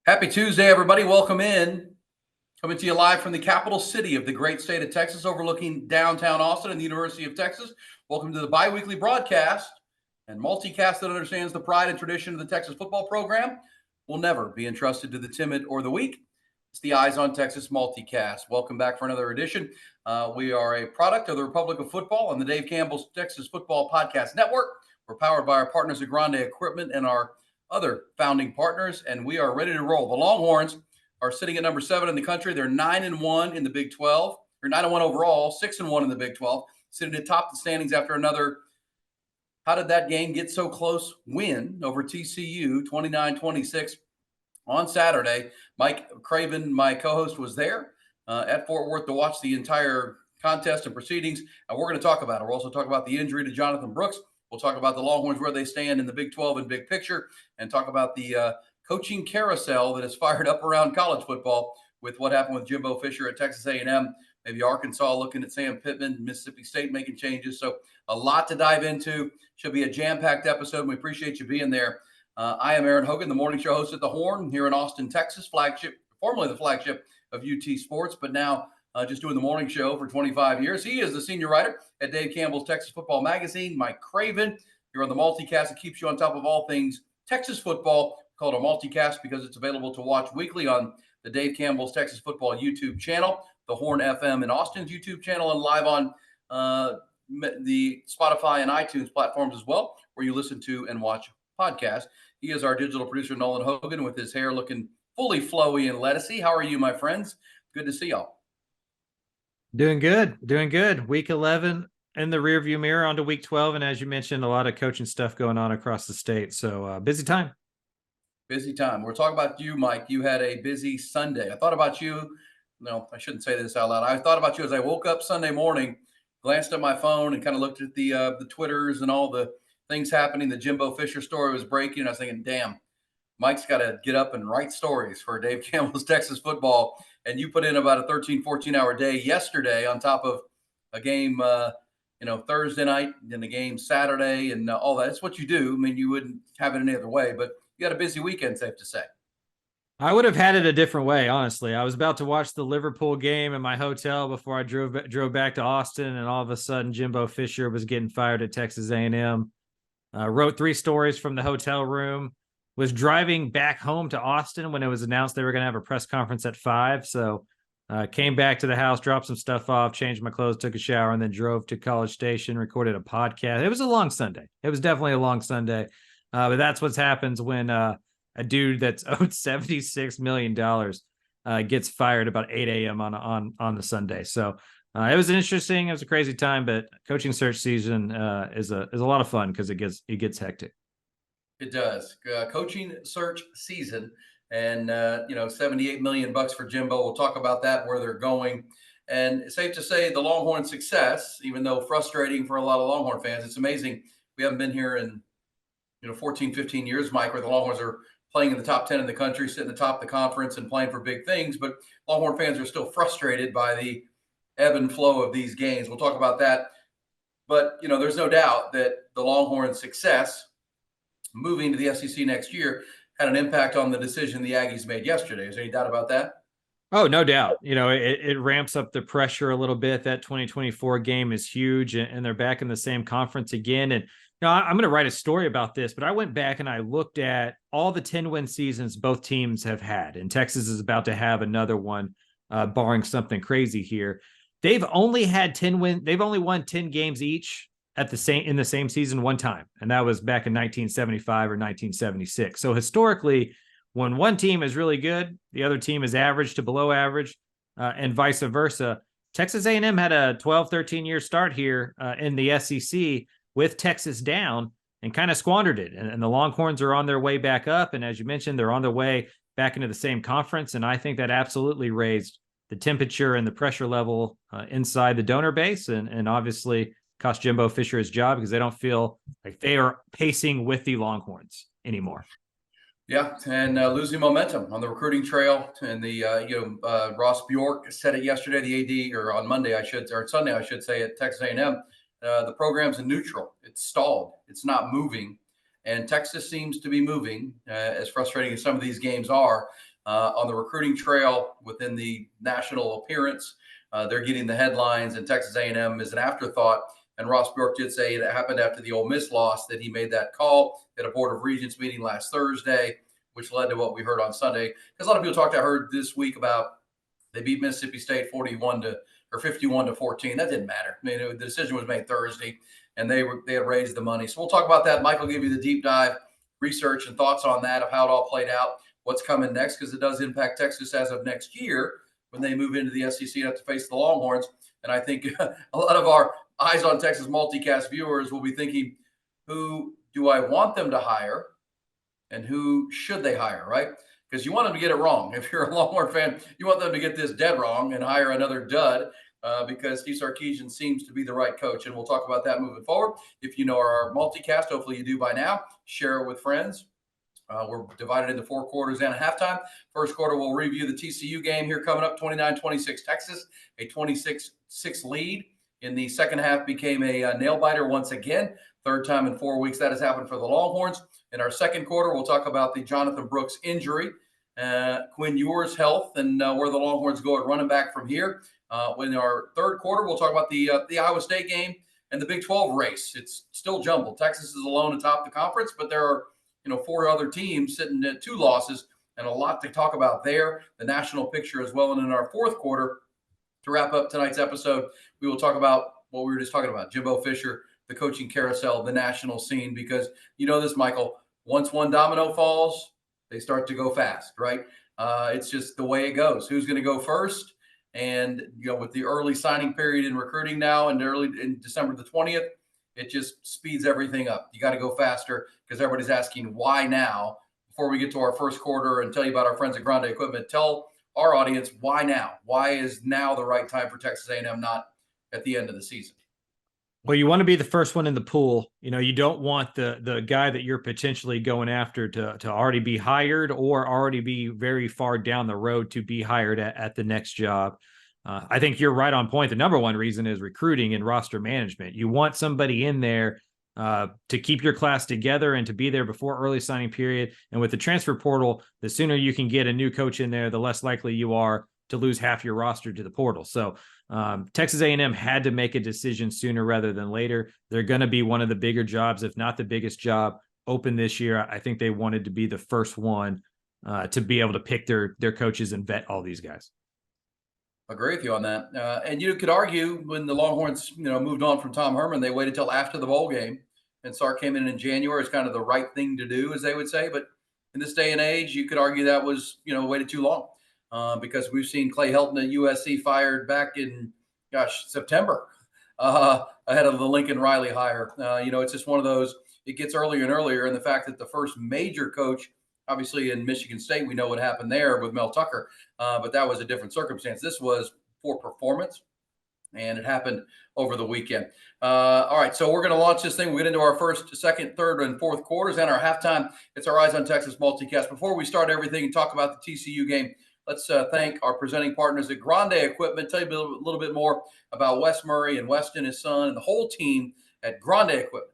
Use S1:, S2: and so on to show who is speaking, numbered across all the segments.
S1: Happy Tuesday, everybody. Welcome in. Coming to you live from the capital city of the great state of Texas, overlooking downtown Austin and the University of Texas. Welcome to the bi-weekly broadcast and multicast that understands the pride and tradition of the Texas football program will never be entrusted to the timid or the weak. It's the Eyes on Texas multicast. Welcome back for another edition. We are a product of the Republic of Football and the Dave Campbell's Texas Football Podcast Network. We're powered by our partners at Grande Equipment and our other founding partners, and we are ready to roll. The Longhorns are sitting at number 7 in the country. They're 9-1 in the Big 12, or 9-1 overall, 6-1 in the Big 12, sitting atop the standings after another, how did that game get so close, win over TCU, 29-26 on Saturday. Mike Craven, my co-host, was there at Fort Worth to watch the entire contest and proceedings, and we're going to talk about it. We'll also talk about the injury to Jonathan Brooks. We'll talk about the Longhorns, where they stand in the Big 12 and big picture, and talk about the coaching carousel that is fired up around college football with what happened with Jimbo Fisher at Texas A&M, maybe Arkansas looking at Sam Pittman, Mississippi State making changes. So a lot to dive into. Should be a jam-packed episode, and we appreciate you being there. I am Aaron Hogan, the morning show host at The Horn here in Austin, Texas, formerly the flagship of UT Sports, but now just doing the morning show for 25 years. He is the senior writer at Dave Campbell's Texas Football Magazine. Mike Craven, you're on the multicast that keeps you on top of all things Texas football, called a multicast because it's available to watch weekly on the Dave Campbell's Texas Football YouTube channel, the Horn FM in Austin's YouTube channel, and live on the Spotify and iTunes platforms as well, where you listen to and watch podcasts. He is our digital producer, Nolan Hogan, with his hair looking fully flowy and lettucey. How are you, my friends? Good to see y'all.
S2: Doing good. Week 11 in the rearview mirror onto week 12. And as you mentioned, a lot of coaching stuff going on across the state. So busy time.
S1: Busy time. We're talking about you, Mike. You had a busy Sunday. I thought about you. No, I shouldn't say this out loud. I thought about you as I woke up Sunday morning, glanced at my phone and kind of looked at the Twitters and all the things happening. The Jimbo Fisher story was breaking. And I was thinking, damn, Mike's got to get up and write stories for Dave Campbell's Texas Football. And you put in about a 13, 14-hour day yesterday on top of a game, Thursday night, and the game Saturday and all that. It's what you do. I mean, you wouldn't have it any other way, but you had a busy weekend, safe to say.
S2: I would have had it a different way, honestly. I was about to watch the Liverpool game in my hotel before I drove back to Austin, and all of a sudden Jimbo Fisher was getting fired at Texas A&M. Wrote 3 stories from the hotel room. Was driving back home to Austin when it was announced they were going to have a press conference at 5. So came back to the house, dropped some stuff off, changed my clothes, took a shower, and then drove to College Station, recorded a podcast. It was a long Sunday. It was definitely a long Sunday. But that's what happens when a dude that's owed $76 million gets fired about 8 a.m. on the Sunday. So it was it was a crazy time, but coaching search season is a lot of fun because it gets hectic.
S1: It does. Coaching search season, and $78 million for Jimbo. We'll talk about that, where they're going. And it's safe to say the Longhorn success, even though frustrating for a lot of Longhorn fans, it's amazing. We haven't been here in 14, 15 years, Mike, where the Longhorns are playing in the top 10 in the country, sitting at the top of the conference and playing for big things. But Longhorn fans are still frustrated by the ebb and flow of these games. We'll talk about that. But, there's no doubt that the Longhorn success moving to the SEC next year had an impact on the decision the Aggies made yesterday. Is there any doubt about that?
S2: Oh, no doubt. It ramps up the pressure a little bit. That 2024 game is huge, and they're back in the same conference again. And I'm going to write a story about this, but I went back and I looked at all the 10-win seasons both teams have had, and Texas is about to have another one, barring something crazy here. They've only had 10 wins. They've only won 10 games each in the same season one time, and that was back in 1975 or 1976. So historically, when one team is really good, the other team is average to below average, and vice versa. Texas A&M had a 12, 13-year start here in the SEC with Texas down and kind of squandered it. And the Longhorns are on their way back up, and as you mentioned, they're on their way back into the same conference, and I think that absolutely raised the temperature and the pressure level inside the donor base, and obviously cost Jimbo Fisher his job because they don't feel like they are pacing with the Longhorns anymore.
S1: Yeah, and losing momentum on the recruiting trail. And the Ross Bjork said it yesterday, the AD, or on Sunday, I should say, at Texas A&M. The program's in neutral. It's stalled. It's not moving. And Texas seems to be moving, as frustrating as some of these games are. on the recruiting trail within the national appearance. They're getting the headlines, and Texas A&M is an afterthought. And Ross Bjork did say it happened after the Ole Miss loss that he made that call at a Board of Regents meeting last Thursday, which led to what we heard on Sunday. Because a lot of people I heard this week about they beat Mississippi State 51-14. That didn't matter. I mean, the decision was made Thursday, and they had raised the money. So we'll talk about that. Mike will give you the deep dive research and thoughts on that, of how it all played out, what's coming next, because it does impact Texas as of next year when they move into the SEC and have to face the Longhorns. And I think a lot of our Eyes on Texas multicast viewers will be thinking, who do I want them to hire and who should they hire, right? Because you want them to get it wrong. If you're a Longhorn fan, you want them to get this dead wrong and hire another dud, because Steve Sarkisian seems to be the right coach. And we'll talk about that moving forward. If you know our multicast, hopefully you do by now, share it with friends. We're divided into 4 quarters and a halftime. First quarter, we'll review the TCU game here coming up, 29-26 Texas, a 26-6 lead. In the second half became a nail-biter once again. Third time in 4 weeks that has happened for the Longhorns. In our second quarter, we'll talk about the Jonathan Brooks injury, Quinn Ewers' health, and where the Longhorns go at running back from here. In our third quarter, we'll talk about the Iowa State game and the Big 12 race. It's still jumbled. Texas is alone atop the conference, but there are 4 other teams sitting at 2 losses, and a lot to talk about there. The national picture as well. And in our fourth quarter, to wrap up tonight's episode, we will talk about what we were just talking about, Jimbo Fisher, the coaching carousel, the national scene, because this, Michael, once one domino falls, they start to go fast, right? It's just the way it goes. Who's going to go first? And, with the early signing period in recruiting now and early in December the 20th, it just speeds everything up. You got to go faster because everybody's asking why now. Before we get to our first quarter and tell you about our friends at Grande Equipment, tell our audience why now. Why is now the right time for Texas A&M, not at the end of the season?
S2: Well, you want to be the first one in the pool. You don't want the guy that you're potentially going after to already be hired or already be very far down the road to be hired at the next job. I think you're right on point. The number one reason is recruiting and roster management. You want somebody in there to keep your class together and to be there before early signing period. And with the transfer portal, the sooner you can get a new coach in there, the less likely you are to lose half your roster to the portal. So Texas A&M had to make a decision sooner rather than later. They're going to be one of the bigger jobs, if not the biggest job, open this year. I think they wanted to be the first one to be able to pick their coaches and vet all these guys.
S1: Agree with you on that. And you could argue when the Longhorns, moved on from Tom Herman, they waited till after the bowl game, and Sark came in January. It's kind of the right thing to do, as they would say. But in this day and age, you could argue that was, waited too long because we've seen Clay Helton at USC fired back in, September ahead of the Lincoln Riley hire. It's just one of those, it gets earlier and earlier. And the fact that the first major coach, obviously in Michigan State, we know what happened there with Mel Tucker, but that was a different circumstance. This was for performance, and it happened over the weekend. All right, so we're going to launch this thing. We'll get into our first, second, third, and fourth quarters and our halftime. It's our Eyes on Texas multicast. Before we start everything and talk about the TCU game, let's thank our presenting partners at Grande Equipment. Tell you a little bit more about Wes Murray and Weston, his son, and the whole team at Grande Equipment.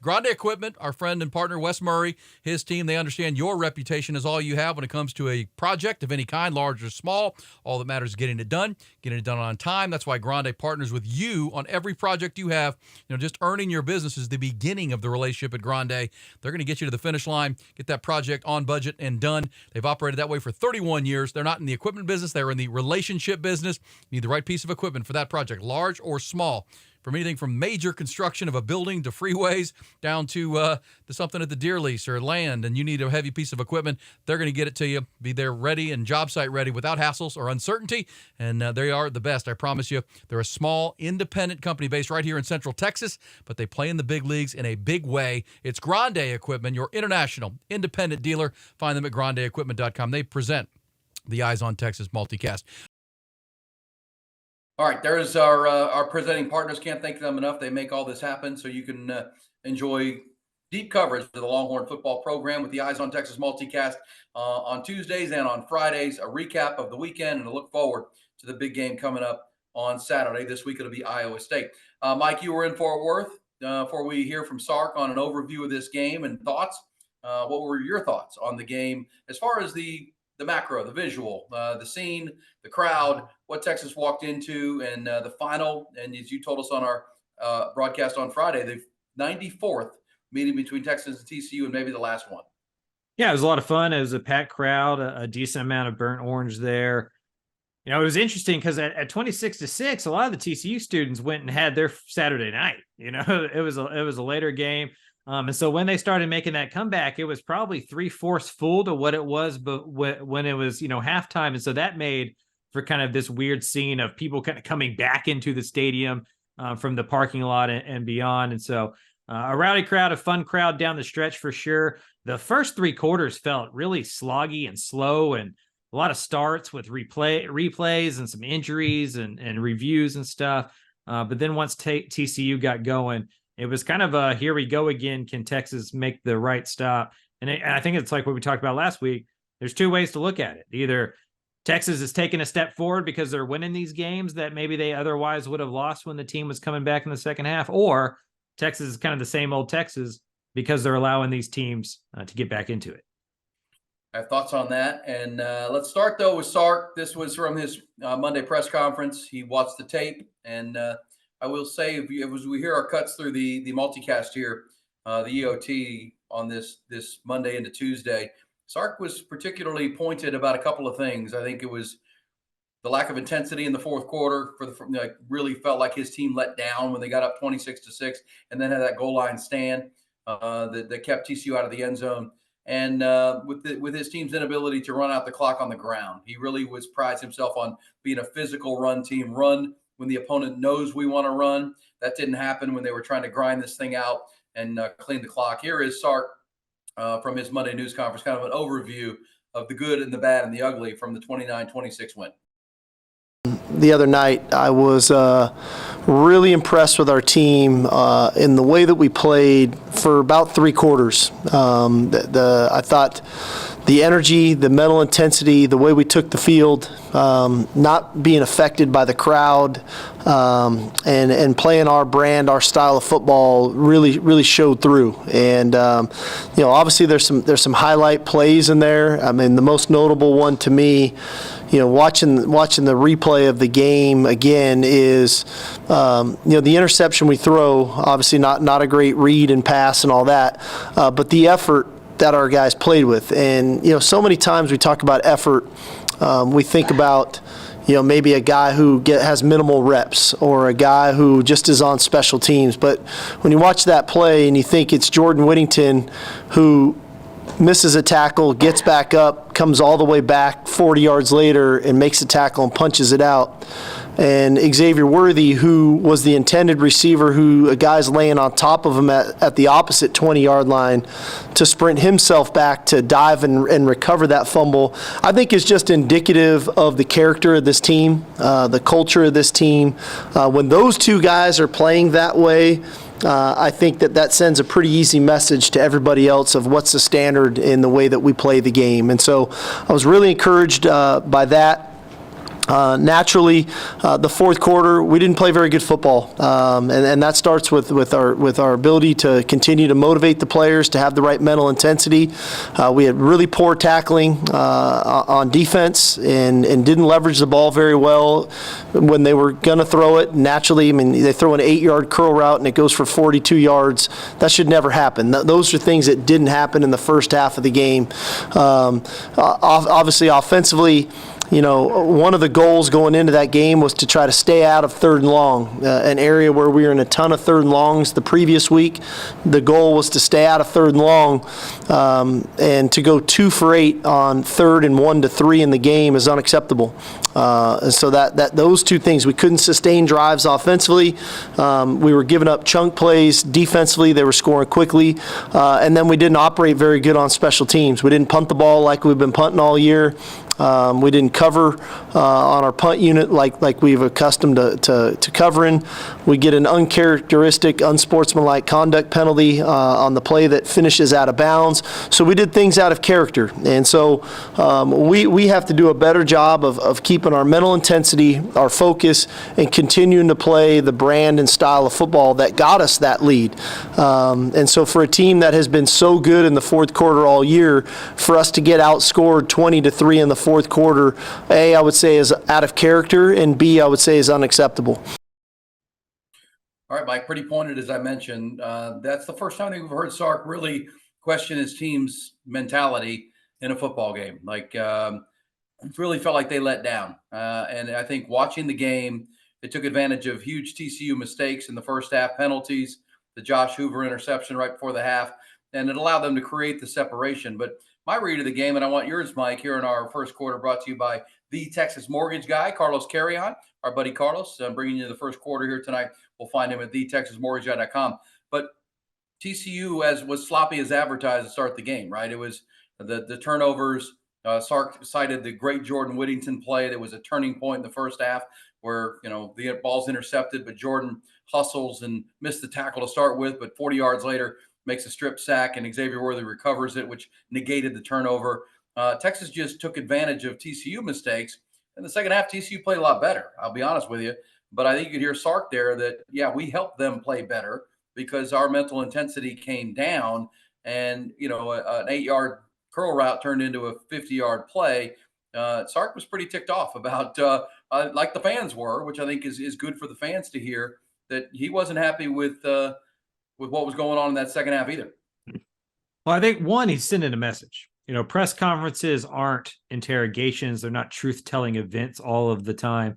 S3: Grande Equipment, our friend and partner, Wes Murray, his team, they understand your reputation is all you have when it comes to a project of any kind, large or small. All that matters is getting it done on time. That's why Grande partners with you on every project you have. Just earning your business is the beginning of the relationship at Grande. They're going to get you to the finish line, get that project on budget and done. They've operated that way for 31 years. They're not in the equipment business. They're in the relationship business. You need the right piece of equipment for that project, large or small. From anything from major construction of a building to freeways down to something at the deer lease or land, and you need a heavy piece of equipment, they're going to get it to you. Be there ready and job site ready without hassles or uncertainty, and they are the best, I promise you. They're a small, independent company based right here in Central Texas, but they play in the big leagues in a big way. It's Grande Equipment, your international independent dealer. Find them at grandeequipment.com. They present the Eyes on Texas multicast.
S1: All right, there's our presenting partners. Can't thank them enough. They make all this happen so you can enjoy deep coverage of the Longhorn football program with the Eyes on Texas multicast on Tuesdays and on Fridays, a recap of the weekend, and a look forward to the big game coming up on Saturday. This week it'll be Iowa State. Mike, you were in Fort Worth before we hear from Sark on an overview of this game and thoughts. What were your thoughts on the game as far as the macro, the visual, the scene, the crowd, what Texas walked into, and the final? And as you told us on our broadcast on Friday, the 94th meeting between Texas and TCU, and maybe the last one.
S2: Yeah, it was a lot of fun. It was a packed crowd, a decent amount of burnt orange there. You know, it was interesting because at 26-6, a lot of the TCU students went and had their Saturday night. You know, it was a later game. And so when they started making that comeback, it was probably 3/4 full to what it was, but when it was, halftime. And so that made for kind of this weird scene of people kind of coming back into the stadium from the parking lot and beyond. And so a rowdy crowd, a fun crowd down the stretch for sure. The first 3 quarters felt really sloggy and slow, and a lot of starts with replays and some injuries and reviews and stuff. But then once TCU got going, it was kind of a here we go again. Can Texas make the right stop? And I think it's like what we talked about last week. There's 2 ways to look at it. Either Texas is taking a step forward because they're winning these games that maybe they otherwise would have lost when the team was coming back in the second half, or Texas is kind of the same old Texas because they're allowing these teams to get back into it.
S1: I have thoughts on that. And let's start, though, with Sark. This was from his Monday press conference. He watched the tape, and I will say, as we hear our cuts through the multicast here, the EOT on this Monday into Tuesday, Sark was particularly pointed about a couple of things. I think it was the lack of intensity in the fourth quarter. Really felt like his team let down when they got up 26-6, and then had that goal line stand that kept TCU out of the end zone. And with his team's inability to run out the clock on the ground, he really prides himself on being a physical run team. Run when the opponent knows we want to run. That didn't happen when they were trying to grind this thing out and clean the clock. Here is Sark from his Monday news conference, kind of an overview of the good and the bad and the ugly from the 29-26 win.
S4: The other night, I was really impressed with our team in the way that we played for about 3 quarters. I thought the energy, the mental intensity, the way we took the field, not being affected by the crowd, and playing our brand, our style of football really showed through. And obviously there's some highlight plays in there. I mean, the most notable one to me, watching the replay of the game again is, the interception we throw, obviously not a great read and pass and all that, but the effort that our guys played with. And, so many times we talk about effort, we think about, maybe a guy who has minimal reps or a guy who just is on special teams. But when you watch that play and you think it's Jordan Whittington who misses a tackle, gets back up, comes all the way back 40 yards later and makes a tackle and punches it out. And Xavier Worthy, who was the intended receiver, who a guy's laying on top of him at the opposite 20-yard line to sprint himself back to dive and recover that fumble, I think is just indicative of the character of this team, the culture of this team. When those 2 guys are playing that way, I think that sends a pretty easy message to everybody else of what's the standard in the way that we play the game. And so I was really encouraged by that. Naturally, the fourth quarter, we didn't play very good football, and that starts with our ability to continue to motivate the players to have the right mental intensity. We had really poor tackling on defense and didn't leverage the ball very well when they were going to throw it. Naturally, I mean, they throw an 8-yard curl route and it goes for 42 yards. That should never happen. Those are things that didn't happen in the first half of the game. Obviously, offensively, one of the goals going into that game was to try to stay out of 3rd and long, an area where we were in a ton of 3rd and longs the previous week. The goal was to stay out of 3rd and long, and to go 2 for 8 on 3rd and 1 to 3 in the game is unacceptable. And so that those 2 things, we couldn't sustain drives offensively. We were giving up chunk plays defensively. They were scoring quickly, and then we didn't operate very good on special teams. We didn't punt the ball like we've been punting all year. We didn't cover on our punt unit like we've accustomed to covering. We get an uncharacteristic, unsportsmanlike conduct penalty on the play that finishes out of bounds. So we did things out of character. And so we have to do a better job of keeping keeping our mental intensity, our focus, and continuing to play the brand and style of football that got us that lead. And so for a team that has been so good in the fourth quarter all year, for us to get outscored 20-3 in the fourth quarter, A, I would say is out of character, and B, I would say is unacceptable.
S1: All right, Mike, pretty pointed, as I mentioned. That's the first time we've heard Sark really question his team's mentality in a football game. Like, it really felt like they let down. And I think watching the game, it took advantage of huge TCU mistakes in the first half, penalties, the Josh Hoover interception right before the half, and it allowed them to create the separation. But my read of the game, and I want yours, Mike, here in our first quarter, brought to you by the Texas Mortgage Guy, Carlos Carrion, our buddy Carlos. I'm bringing you the first quarter here tonight. We'll find him at thetexasmortgageguy.com. But TCU was sloppy as advertised to start the game, right? It was the turnovers. Sark cited the great Jordan Whittington play. That was a turning point in the first half where, the ball's intercepted, but Jordan hustles and missed the tackle to start with, but 40 yards later makes a strip sack and Xavier Worthy recovers it, which negated the turnover. Texas just took advantage of TCU mistakes. In the second half, TCU played a lot better, I'll be honest with you. But I think you could hear Sark there that, yeah, we helped them play better because our mental intensity came down and, an 8-yard curl route turned into a 50-yard play. Sark was pretty ticked off about, like the fans were, which I think is good for the fans to hear, that he wasn't happy with what was going on in that second half either.
S2: Well, I think, one, he's sending a message. Press conferences aren't interrogations. They're not truth-telling events all of the time.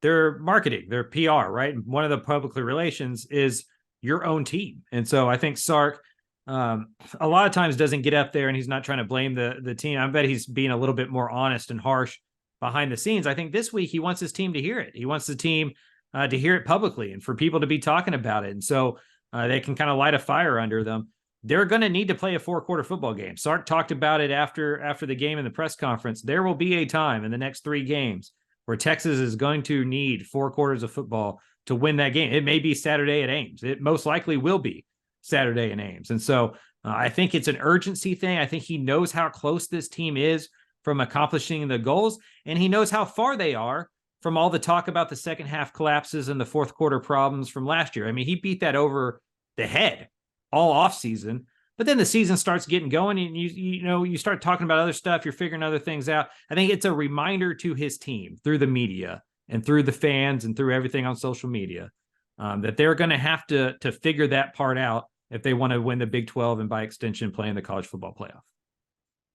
S2: They're marketing, they're PR, right? One of the public relations is your own team. And so I think Sark a lot of times doesn't get up there and he's not trying to blame the team. I bet he's being a little bit more honest and harsh behind the scenes. I think this week he wants his team to hear it. He wants the team to hear it publicly and for people to be talking about it. And so they can kind of light a fire under them. They're going to need to play a 4-quarter football game. Sark talked about it after the game in the press conference. There will be a time in the next 3 games where Texas is going to need 4 quarters of football to win that game. It may be Saturday at Ames. It most likely will be Saturday in Ames. And so I think it's an urgency thing. I think he knows how close this team is from accomplishing the goals, and he knows how far they are from all the talk about the second half collapses and the fourth quarter problems from last year. I mean, he beat that over the head all offseason. But then the season starts getting going and you start talking about other stuff. You're figuring other things out. I think it's a reminder to his team through the media and through the fans and through everything on social media that they're going to have to figure that part out if they want to win the Big 12 and by extension play in the college football playoff.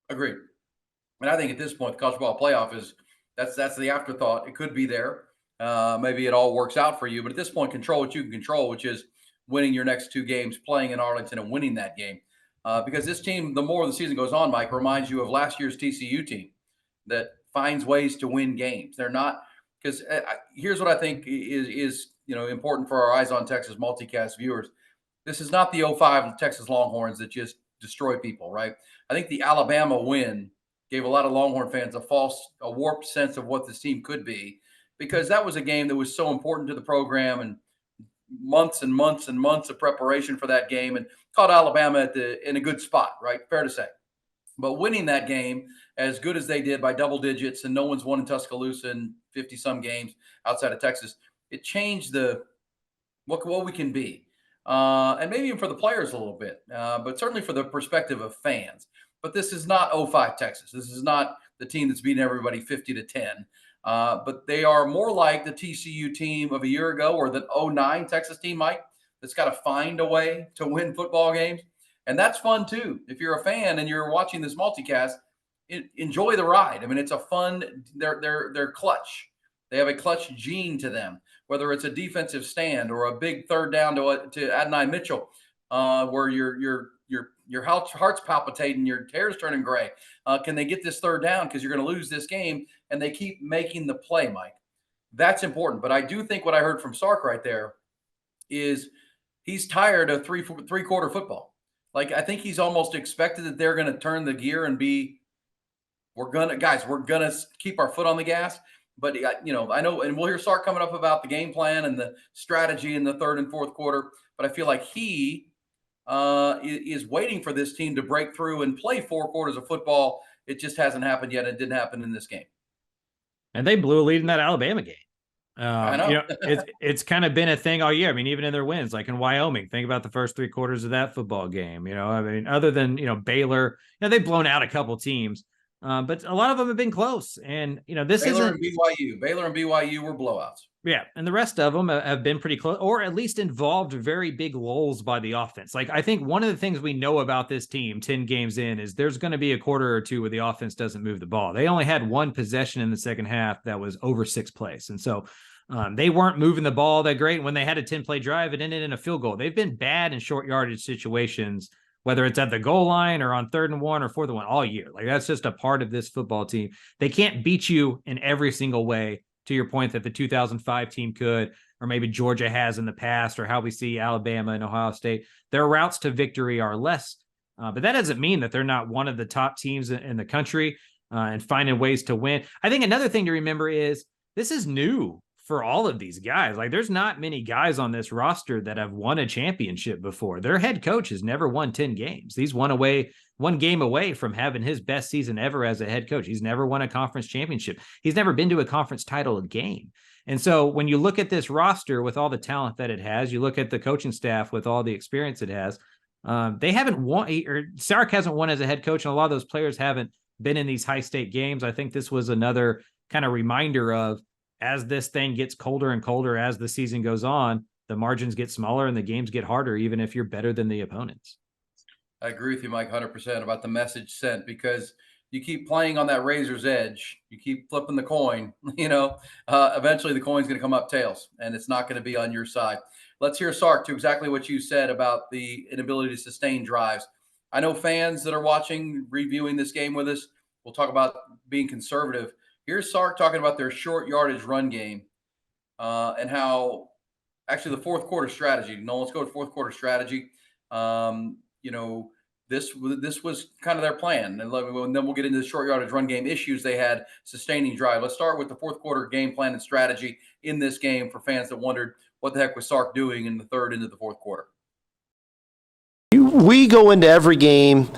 S1: Agreed. And I think at this point, the college football playoff that's the afterthought. It could be there. Maybe it all works out for you. But at this point, control what you can control, which is winning your next 2 games, playing in Arlington and winning that game. Because this team, the more the season goes on, Mike, reminds you of last year's TCU team that finds ways to win games. They're not – because here's what I think is important for our Eyes on Texas multicast viewers. This is not the 05 Texas Longhorns that just destroy people, right? I think the Alabama win gave a lot of Longhorn fans a warped sense of what this team could be, because that was a game that was so important to the program and months and months and months of preparation for that game, and caught Alabama in a good spot, right? Fair to say. But winning that game as good as they did by double digits, and no one's won in Tuscaloosa in 50-some games outside of Texas, it changed what we can be. And maybe even for the players a little bit, but certainly for the perspective of fans. But this is not 05 Texas. This is not the team that's beating everybody 50-10. But they are more like the TCU team of a year ago, or the 09 Texas team, Mike, that's got to find a way to win football games. And that's fun too. If you're a fan and you're watching this multicast, enjoy the ride. I mean, it's a fun, they're clutch. They have a clutch gene to them, whether it's a defensive stand or a big third down to Adonai Mitchell, where your heart's palpitating, your hair's turning gray. Can they get this third down? Because you're going to lose this game. And they keep making the play, Mike. That's important. But I do think what I heard from Sark right there is he's tired of three-quarter football. Like, I think he's almost expected that they're going to turn the gear and we're going to keep our foot on the gas. But, I know, and we'll hear Sark coming up about the game plan and the strategy in the third and fourth quarter. But I feel like he is waiting for this team to break through and play 4 quarters of football. It just hasn't happened yet. It didn't happen in this game.
S2: And they blew a lead in that Alabama game.
S1: I know.
S2: It's kind of been a thing all year. I mean, even in their wins, like in Wyoming, think about the first 3 quarters of that football game. I mean, other than, Baylor, they've blown out a couple teams, but a lot of them have been close. And, this
S1: Baylor
S2: isn't.
S1: and BYU. Baylor and BYU were blowouts.
S2: Yeah, and the rest of them have been pretty close, or at least involved very big lulls by the offense. Like, I think one of the things we know about this team 10 games in is there's going to be a quarter or two where the offense doesn't move the ball. They only had 1 possession in the second half that was over 6 plays. And so they weren't moving the ball that great. When they had a 10-play drive, it ended in a field goal. They've been bad in short yardage situations, whether it's at the goal line or on 3rd and 1 or 4th and 1 all year. Like, that's just a part of this football team. They can't beat you in every single way, to your point that the 2005 team could, or maybe Georgia has in the past, or how we see Alabama and Ohio State. Their routes to victory are less, but that doesn't mean that they're not one of the top teams in the country and finding ways to win. I think another thing to remember is this is new for all of these guys. Like, there's not many guys on this roster that have won a championship before. Their head coach has never won 10 games. He's one game away from having his best season ever as a head coach. He's never won a conference championship. He's never been to a conference title game. And so when you look at this roster with all the talent that it has, you look at the coaching staff with all the experience it has, they haven't won, or Sark hasn't won as a head coach, and a lot of those players haven't been in these high-stake games. I think this was another kind of reminder of, as this thing gets colder and colder as the season goes on, the margins get smaller and the games get harder, even if you're better than the opponents.
S1: I agree with you, Mike, 100% about the message sent, because you keep playing on that razor's edge. You keep flipping the coin, eventually the coin's going to come up tails, and it's not going to be on your side. Let's hear Sark to exactly what you said about the inability to sustain drives. I know fans that are watching, reviewing this game with us, will talk about being conservative. Here's Sark talking about their short yardage run game and how actually the 4th quarter strategy. No, let's go to 4th quarter strategy. This was kind of their plan. And then we'll get into the short yardage run game issues they had sustaining drive. Let's start with the 4th quarter game plan and strategy in this game for fans that wondered what the heck was Sark doing in the 3rd into the 4th quarter.
S4: We go into every game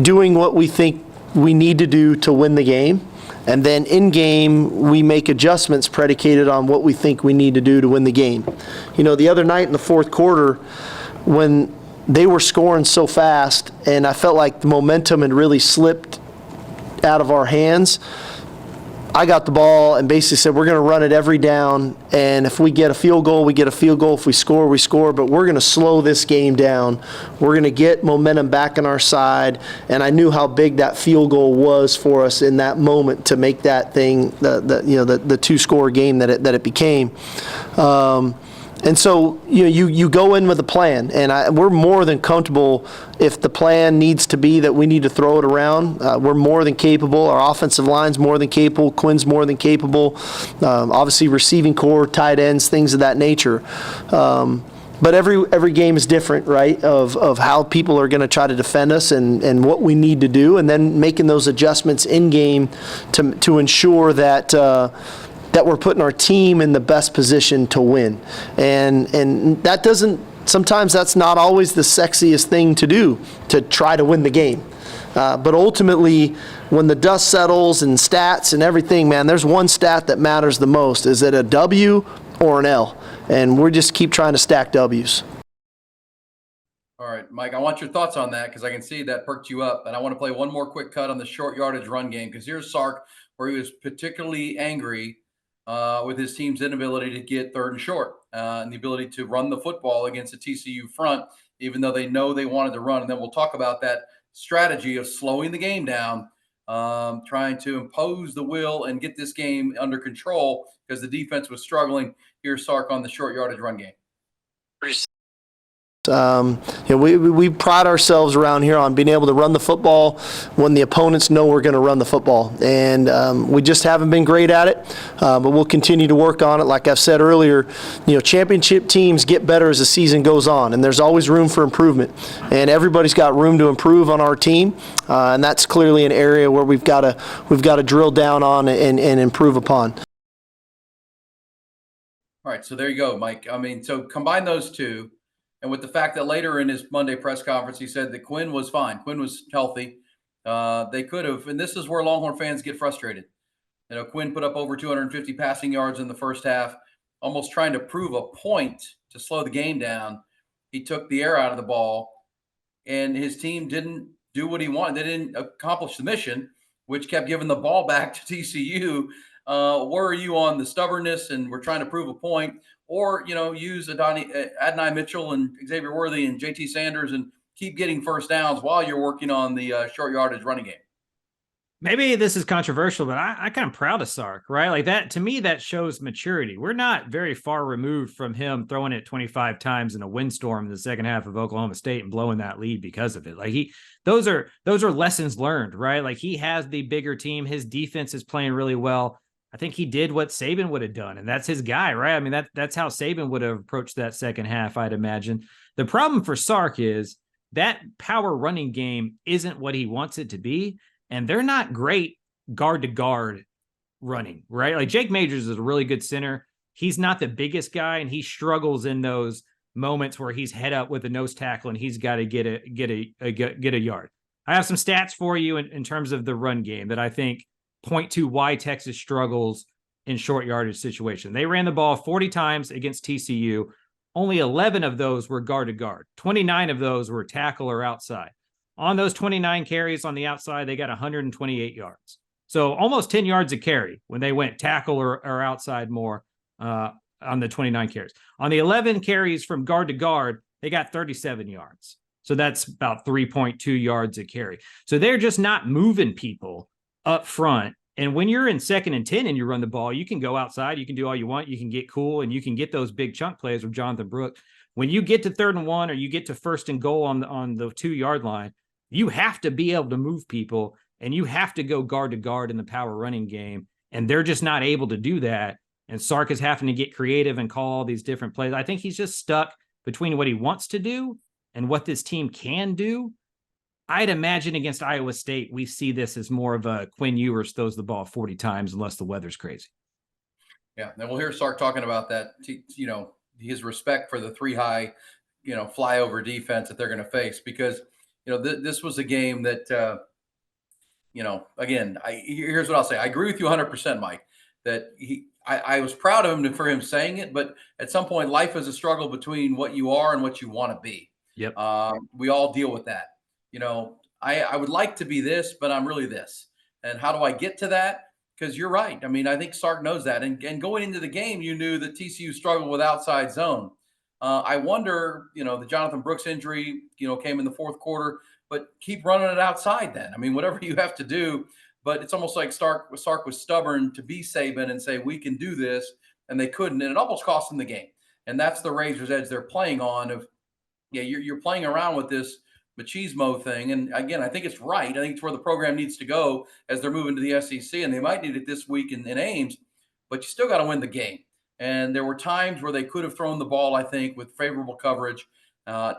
S4: doing what we think we need to do to win the game. And then in game, we make adjustments predicated on what we think we need to do to win the game. The other night in the 4th quarter, when they were scoring so fast and I felt like the momentum had really slipped out of our hands, I got the ball and basically said, we're going to run it every down, and if we get a field goal, we get a field goal. If we score, we score, but we're going to slow this game down. We're going to get momentum back on our side, and I knew how big that field goal was for us in that moment to make that thing the 2-score game that it became. And so you go in with a plan, and we're more than comfortable if the plan needs to be that we need to throw it around. We're more than capable. Our offensive line's more than capable. Quinn's more than capable. Obviously, receiving core, tight ends, things of that nature. But every game is different, right, of how people are going to try to defend us and what we need to do, and then making those adjustments in game to ensure that we're putting our team in the best position to win. And that doesn't, sometimes that's not always the sexiest thing to do, to try to win the game. But ultimately, when the dust settles and stats and everything, man, there's one stat that matters the most. Is it a W or an L? And we just keep trying to stack W's.
S1: All right, Mike, I want your thoughts on that because I can see that perked you up. And I want to play one more quick cut on the short yardage run game, because here's Sark where he was particularly angry with his team's inability to get 3rd and short and the ability to run the football against the TCU front, even though they know they wanted to run. And then we'll talk about that strategy of slowing the game down, trying to impose the will and get this game under control because the defense was struggling. Here's Sark on the short yardage run game.
S4: We pride ourselves around here on being able to run the football when the opponents know we're going to run the football. And we just haven't been great at it, but we'll continue to work on it. Like I've said earlier, championship teams get better as the season goes on, and there's always room for improvement. And everybody's got room to improve on our team, and that's clearly an area where we've got to drill down on and improve upon.
S1: All right, so there you go, Mike. I mean, so combine those two. And with the fact that later in his Monday press conference, he said that Quinn was fine. Quinn was healthy. They could have, and this is where Longhorn fans get frustrated. Quinn put up over 250 passing yards in the first half, almost trying to prove a point to slow the game down. He took the air out of the ball, and his team didn't do what he wanted. They didn't accomplish the mission, which kept giving the ball back to TCU. Where are you on the stubbornness and we're trying to prove a point, or use Adonai Mitchell and Xavier Worthy and JT Sanders and keep getting first downs while you're working on the short yardage running game?
S2: Maybe this is controversial, but I kind of proud of Sark, right? Like that, to me, that shows maturity. We're not very far removed from him throwing it 25 times in a windstorm in the second half of Oklahoma State and blowing that lead because of it. Like those are lessons learned, right? Like he has the bigger team. His defense is playing really well. I think he did what Saban would have done, and that's his guy, right? I mean, that's how Saban would have approached that second half, I'd imagine. The problem for Sark is that power running game isn't what he wants it to be. And they're not great guard to guard running, right? Like Jake Majors is a really good center. He's not the biggest guy, and he struggles in those moments where he's head up with a nose tackle and he's got to get a yard. I have some stats for you in terms of the run game that I think point to why Texas struggles in short yardage situation. They ran the ball 40 times against TCU. Only 11 of those were guard to guard. 29 of those were tackle or outside. On those 29 carries on the outside, they got 128 yards. So almost 10 yards a carry when they went tackle or outside more on the 29 carries. On the 11 carries from guard to guard, they got 37 yards. So that's about 3.2 yards a carry. So they're just not moving people up front. And when you're in 2nd and 10 and you run the ball, you can go outside, you can do all you want, you can get cool, and you can get those big chunk plays with Jonathan Brooks. When you get to 3rd and 1 or you get to 1st and goal on the 2-yard line, you have to be able to move people, and you have to go guard to guard in the power running game. And they're just not able to do that. And Sark is having to get creative and call all these different plays. I think he's just stuck between what he wants to do and what this team can do. I'd imagine against Iowa State, we see this as more of a Quinn Ewers throws the ball 40 times unless the weather's crazy.
S1: Yeah. And we'll hear Sark talking about that, his respect for the 3-high, flyover defense that they're going to face, because this was a game that, again, here's what I'll say. I agree with you 100%, Mike, that I was proud of him for him saying it, but at some point, life is a struggle between what you are and what you want to be.
S2: Yep.
S1: We all deal with that. I would like to be this, but I'm really this. And how do I get to that? Because you're right. I mean, I think Sark knows that. And going into the game, you knew that TCU struggled with outside zone. I wonder, the Jonathan Brooks injury, came in the 4th quarter, but keep running it outside then. I mean, whatever you have to do, but it's almost like Sark was stubborn to be Saban and say, we can do this, and they couldn't, and it almost cost them the game. And that's the razor's edge they're playing on you're playing around with this machismo thing. And again, I think it's right. I think it's where the program needs to go as they're moving to the SEC, and they might need it this week in Ames, but you still got to win the game. And there were times where they could have thrown the ball, I think, with favorable coverage,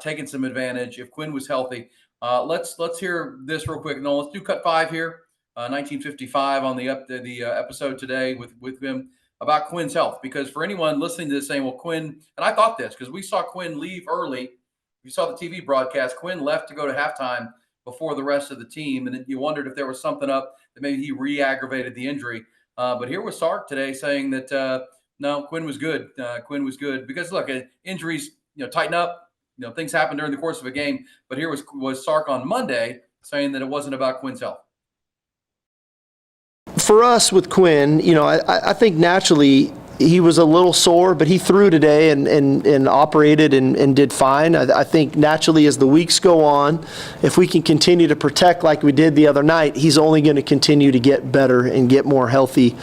S1: taken some advantage if Quinn was healthy. Let's hear this real quick. No, let's do cut 5 here. 1955 on the episode today with him about Quinn's health. Because for anyone listening to this saying, well, Quinn, and I thought this because we saw Quinn leave early. You saw the TV broadcast. Quinn left to go to halftime before the rest of the team, and you wondered if there was something up that maybe he re-aggravated the injury. But here was Sark today saying that no, Quinn was good. Quinn was good because look, injuries, tighten up. Things happen during the course of a game. But here was Sark on Monday saying that it wasn't about Quinn's health.
S4: For us with Quinn, I think naturally he was a little sore, but he threw today and operated and did fine. I think naturally as the weeks go on, if we can continue to protect like we did the other night, he's only going to continue to get better and get more healthy.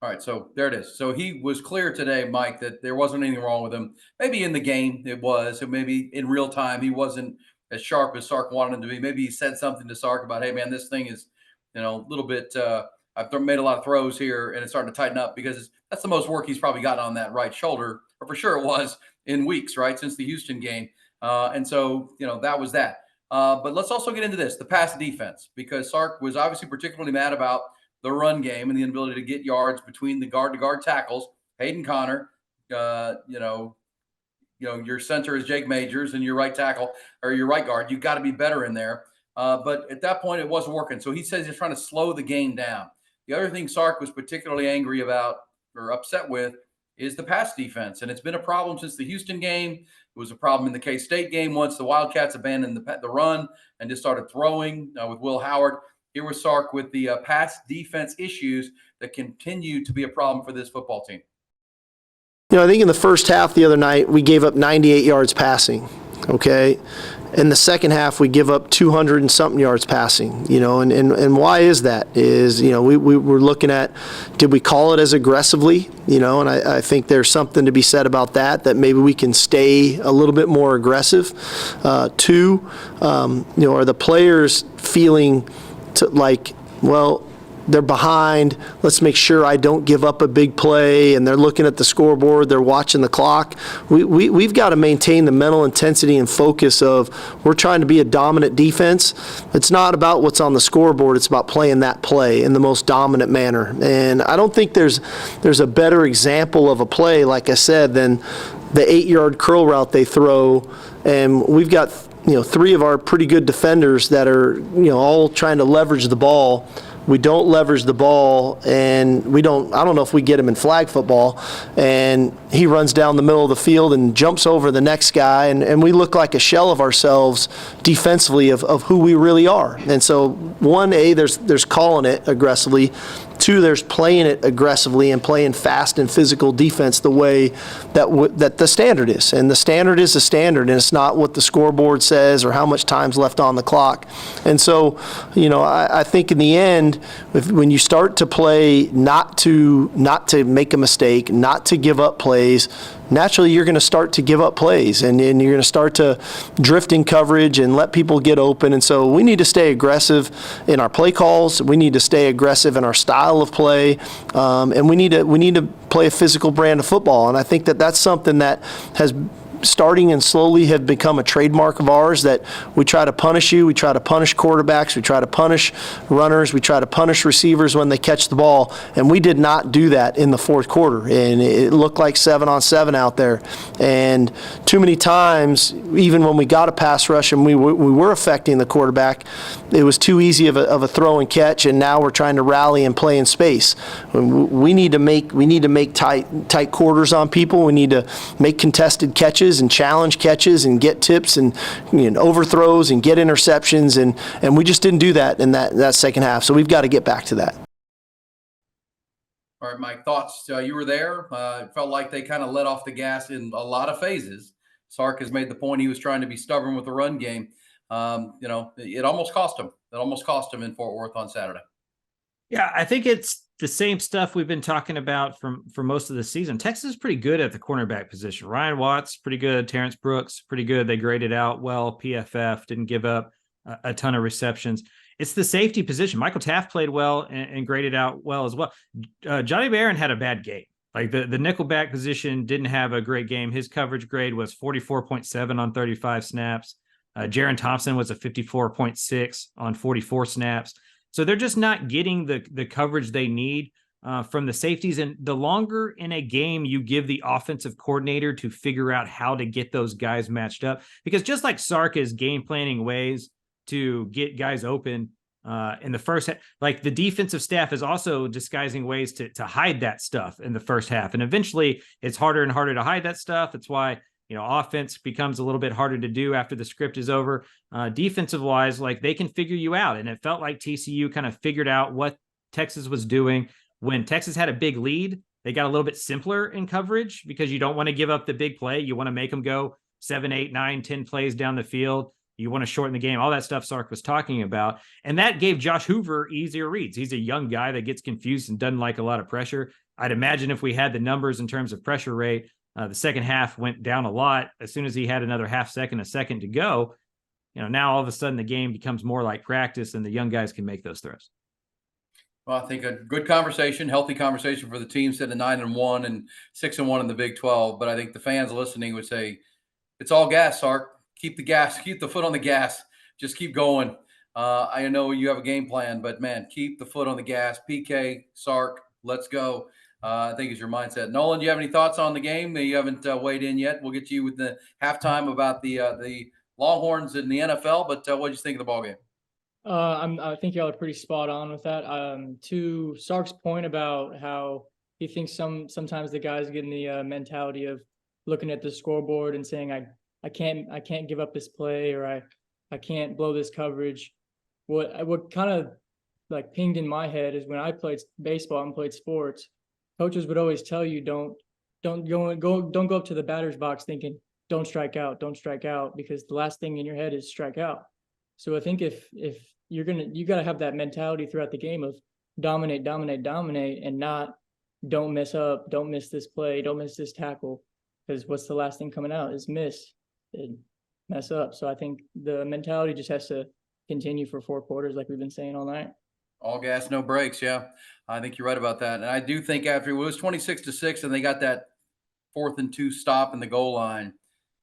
S1: All right, so there it is. So he was clear today, Mike, that there wasn't anything wrong with him. Maybe in the game it was, or maybe in real time he wasn't as sharp as Sark wanted him to be. Maybe he said something to Sark about, hey, man, this thing is, a little bit I've made a lot of throws here, and it's starting to tighten up because that's the most work he's probably gotten on that right shoulder, or for sure it was in weeks, right, since the Houston game. And so, that was that. But let's also get into this, the pass defense, because Sark was obviously particularly mad about the run game and the inability to get yards between the guard-to-guard tackles. Hayden Connor, your center is Jake Majors, and your right tackle or your right guard. You've got to be better in there. But at that point, it wasn't working. So he says he's trying to slow the game down. The other thing Sark was particularly angry about or upset with is the pass defense. And it's been a problem since the Houston game. It was a problem in the K-State game once the Wildcats abandoned the run and just started throwing with Will Howard. Here was Sark with the pass defense issues that continue to be a problem for this football team.
S4: I think in the first half the other night, we gave up 98 yards passing, okay? In the second half, we give up 200 and something yards passing, and why is that? We were looking at, did we call it as aggressively, and I think there's something to be said about that maybe we can stay a little bit more aggressive. Two, are the players feeling they're behind, let's make sure I don't give up a big play, and they're looking at the scoreboard, they're watching the clock. We've got to maintain the mental intensity and focus of we're trying to be a dominant defense. It's not about what's on the scoreboard, it's about playing that play in the most dominant manner. And I don't think there's a better example of a play, like I said, than the 8-yard curl route they throw, and we've got three of our pretty good defenders that are all trying to leverage the ball. We don't leverage the ball, and I don't know if we get him in flag football, and he runs down the middle of the field and jumps over the next guy, and we look like a shell of ourselves defensively of who we really are. And so, there's calling it aggressively. Two, there's playing it aggressively and playing fast and physical defense the way that the standard is. And the standard is the standard, and it's not what the scoreboard says or how much time's left on the clock. And so, I think in the end, when you start to play not to make a mistake, not to give up plays, naturally you're going to start to give up plays, and you're going to start to drift in coverage and let people get open. And so we need to stay aggressive in our play calls. We need to stay aggressive in our style of play, and we need to play a physical brand of football. And I think that's something that has starting and slowly have become a trademark of ours, that we try to punish you, we try to punish quarterbacks, we try to punish runners, we try to punish receivers when they catch the ball, and we did not do that in the fourth quarter, and it looked like 7-on-7 out there. And too many times, even when we got a pass rush and we were affecting the quarterback, it was too easy of a throw and catch, and now we're trying to rally and play in space. We need to make tight quarters on people. We need to make contested catches and challenge catches and get tips and overthrows and get interceptions, and we just didn't do that in that second half. So we've got to get back to that.
S1: All right, Mike, thoughts? You were there. It felt like they kind of let off the gas in a lot of phases. Sark has made the point he was trying to be stubborn with the run game. It almost cost him. It almost cost him in Fort Worth on Saturday.
S2: Yeah, I think it's the same stuff we've been talking about for most of the season. Texas is pretty good at the cornerback position. Ryan Watts, pretty good. Terrence Brooks, pretty good. They graded out well. PFF didn't give up a ton of receptions. It's the safety position. Michael Taft played well and graded out well as well. Johnny Barron had a bad game. Like the nickelback position didn't have a great game. His coverage grade was 44.7 on 35 snaps. Jaron Thompson was a 54.6 on 44 snaps. So they're just not getting the coverage they need from the safeties. And the longer in a game you give the offensive coordinator to figure out how to get those guys matched up, because just like Sark is game planning ways to get guys open in the first half, like the defensive staff is also disguising ways to hide that stuff in the first half. And eventually it's harder and harder to hide that stuff. That's why offense becomes a little bit harder to do after the script is over. Defensive wise, like they can figure you out. And it felt like TCU kind of figured out what Texas was doing. When Texas had a big lead, they got a little bit simpler in coverage because you don't want to give up the big play. You want to make them go 7, 8, 9, 10 plays down the field. You want to shorten the game, all that stuff Sark was talking about. And that gave Josh Hoover easier reads. He's a young guy that gets confused and doesn't like a lot of pressure. I'd imagine if we had the numbers in terms of pressure rate, the second half went down a lot. As soon as he had another a second to go, now all of a sudden the game becomes more like practice and the young guys can make those throws.
S1: Well, I think a good conversation, healthy conversation for the team sitting at 9-1 and 6-1 in the Big 12. But I think the fans listening would say, it's all gas, Sark. Keep the gas, keep the foot on the gas. Just keep going. I know you have a game plan, but man, keep the foot on the gas. PK, Sark, let's go. I think is your mindset. Nolan, do you have any thoughts on the game? You haven't weighed in yet. We'll get to you with the halftime about the Longhorns in the NFL. But what did you think of the ball game?
S5: I think y'all are pretty spot on with that. To Sark's point about how he thinks sometimes the guys get in the mentality of looking at the scoreboard and saying I can't give up this play, or I can't blow this coverage. What kind of like pinged in my head is when I played baseball and played sports, coaches would always tell you don't go up to the batter's box thinking don't strike out, because the last thing in your head is strike out. So I think if you got to have that mentality throughout the game of dominate, and not don't mess up, don't miss this play, don't miss this tackle, because what's the last thing coming out is miss and mess up. So I think the mentality just has to continue for 4 quarters, like we've been saying all night.
S1: All gas, no brakes. Yeah, I think you're right about that. And I do think after it was 26-6, and they got that 4th and 2 stop in the goal line,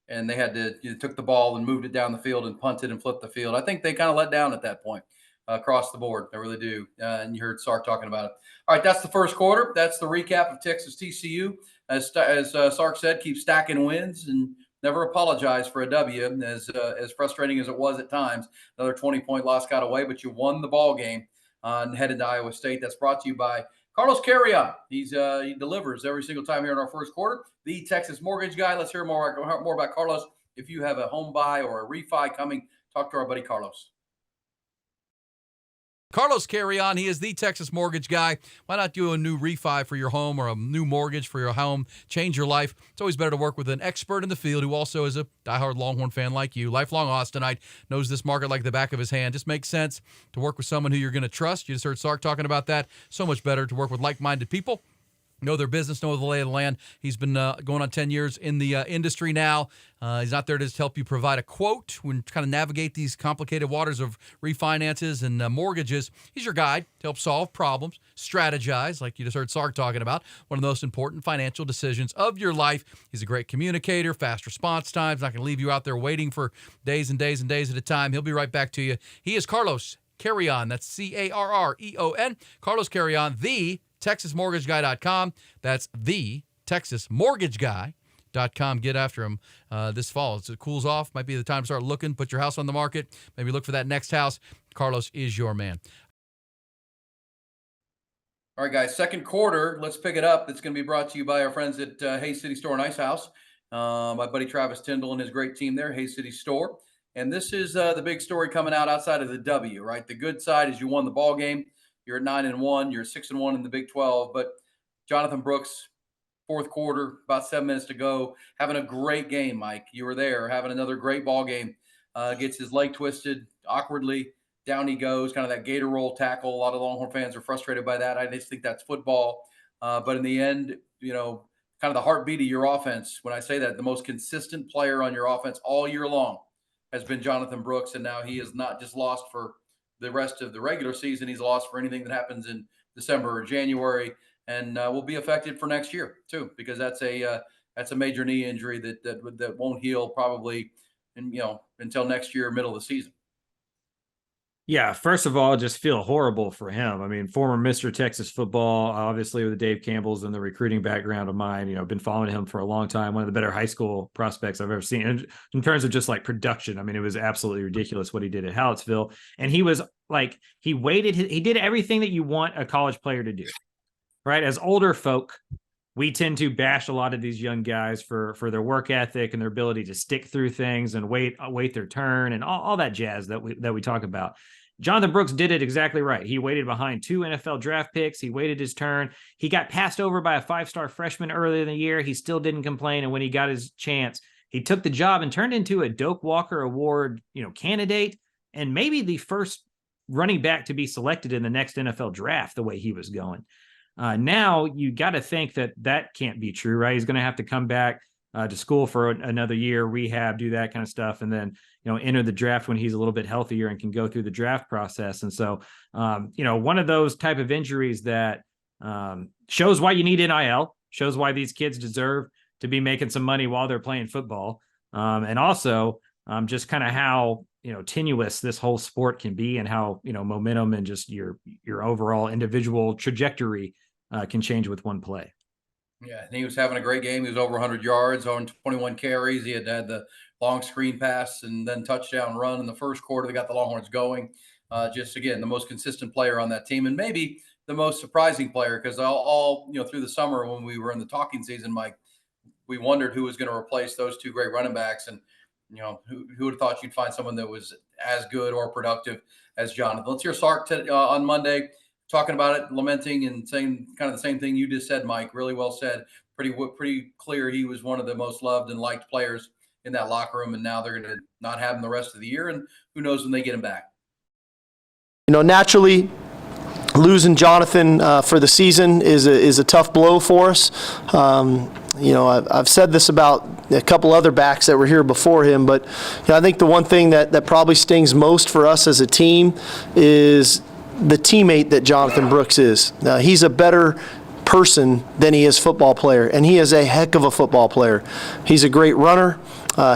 S1: and they had to took the ball and moved it down the field and punted and flipped the field. I think they kind of let down at that point across the board. They really do. And you heard Sark talking about it. All right, that's the first quarter. That's the recap of Texas TCU. As Sark said, keep stacking wins and never apologize for a W. As frustrating as it was at times, another 20-point loss got away, but you won the ball game and headed to Iowa State. That's brought to you by Carlos Carrion. He delivers every single time here in our first quarter. The Texas Mortgage Guy. Let's hear more about Carlos. If you have a home buy or a refi coming, talk to our buddy Carlos.
S3: Carlos Carrion, he is the Texas Mortgage Guy. Why not do a new refi for your home or a new mortgage for your home? Change your life. It's always better to work with an expert in the field who also is a diehard Longhorn fan like you. Lifelong Austinite, knows this market like the back of his hand. Just makes sense to work with someone who you're going to trust. You just heard Sark talking about that. So much better to work with like-minded people. Know their business, know the lay of the land. He's been going on 10 years in the industry now. He's not there to just help you provide a quote when kind of navigate these complicated waters of refinances and mortgages. He's your guide to help solve problems, strategize, like you just heard Sark talking about, one of the most important financial decisions of your life. He's a great communicator, fast response times, not going to leave you out there waiting for days and days and days at a time. He'll be right back to you. He is Carlos Carrion. That's Carreon. Carlos Carrion, the TexasMortgageGuy.com. That's the TexasMortgageGuy.com. Get after him this fall. As it cools off, might be the time to start looking, put your house on the market, maybe look for that next house. Carlos is your man.
S1: All right, guys, second quarter. Let's pick it up. It's going to be brought to you by our friends at Hayes City Store and Ice House. My buddy Travis Tyndall and his great team there, Hayes City Store. And this is the big story coming out outside of the W, right? The good side is you won the ball game. You're at 9-1. You're 6-1 in the Big 12. But Jonathan Brooks, fourth quarter, about 7 minutes to go, having a great game, Mike. You were there, having another great ball game. Gets his leg twisted awkwardly. Down he goes, kind of that gator roll tackle. A lot of Longhorn fans are frustrated by that. I just think that's football. But in the end, kind of the heartbeat of your offense, when I say that, the most consistent player on your offense all year long has been Jonathan Brooks. And now he is not just lost for the rest of the regular season. He's lost for anything that happens in December or January, and will be affected for next year too, because that's a major knee injury that won't heal probably, until next year, middle of the season.
S2: Yeah, first of all, just feel horrible for him. I mean, former Mr. Texas football, obviously with the Dave Campbell's and the recruiting background of mine, been following him for a long time. One of the better high school prospects I've ever seen. And in terms of just like production, I mean, it was absolutely ridiculous what he did at Hallettsville. And he was like, he did everything that you want a college player to do, right? As older folk, we tend to bash a lot of these young guys for their work ethic and their ability to stick through things and wait their turn and all that jazz that we talk about. Jonathan Brooks did it exactly right. He waited behind 2 NFL draft picks. He waited his turn. He got passed over by a 5-star freshman earlier in the year. He still didn't complain. And when he got his chance, he took the job and turned into a Doak Walker Award, candidate, and maybe the first running back to be selected in the next NFL draft the way he was going. Now you got to think that can't be true, right? He's going to have to come back to school for another year, rehab, do that kind of stuff, and then enter the draft when he's a little bit healthier and can go through the draft process. And so, one of those type of injuries that shows why you need NIL, shows why these kids deserve to be making some money while they're playing football, and also just kind of how tenuous this whole sport can be, and how momentum and just your overall individual trajectory can change with one play.
S1: Yeah, and he was having a great game. He was over 100 yards on 21 carries. He had the long screen pass and then touchdown run in the first quarter. They got the Longhorns going. Just again, the most consistent player on that team, and maybe the most surprising player, because all through the summer when we were in the talking season, Mike, we wondered who was going to replace those two great running backs, and who would have thought you'd find someone that was as good or productive as Jonathan. Let's hear Sark on Monday talking about it, lamenting and saying kind of the same thing you just said, Mike. Really well said. Pretty clear. He was one of the most loved and liked players in that locker room, and now they're going to not have him the rest of the year, and who knows when they get him back.
S4: Naturally, losing Jonathan for the season is a tough blow for us. I've said this about a couple other backs that were here before him, but I think the one thing that probably stings most for us as a team is the teammate that Jonathan Brooks is. He's a better person than he is football player, and he is a heck of a football player. He's a great runner.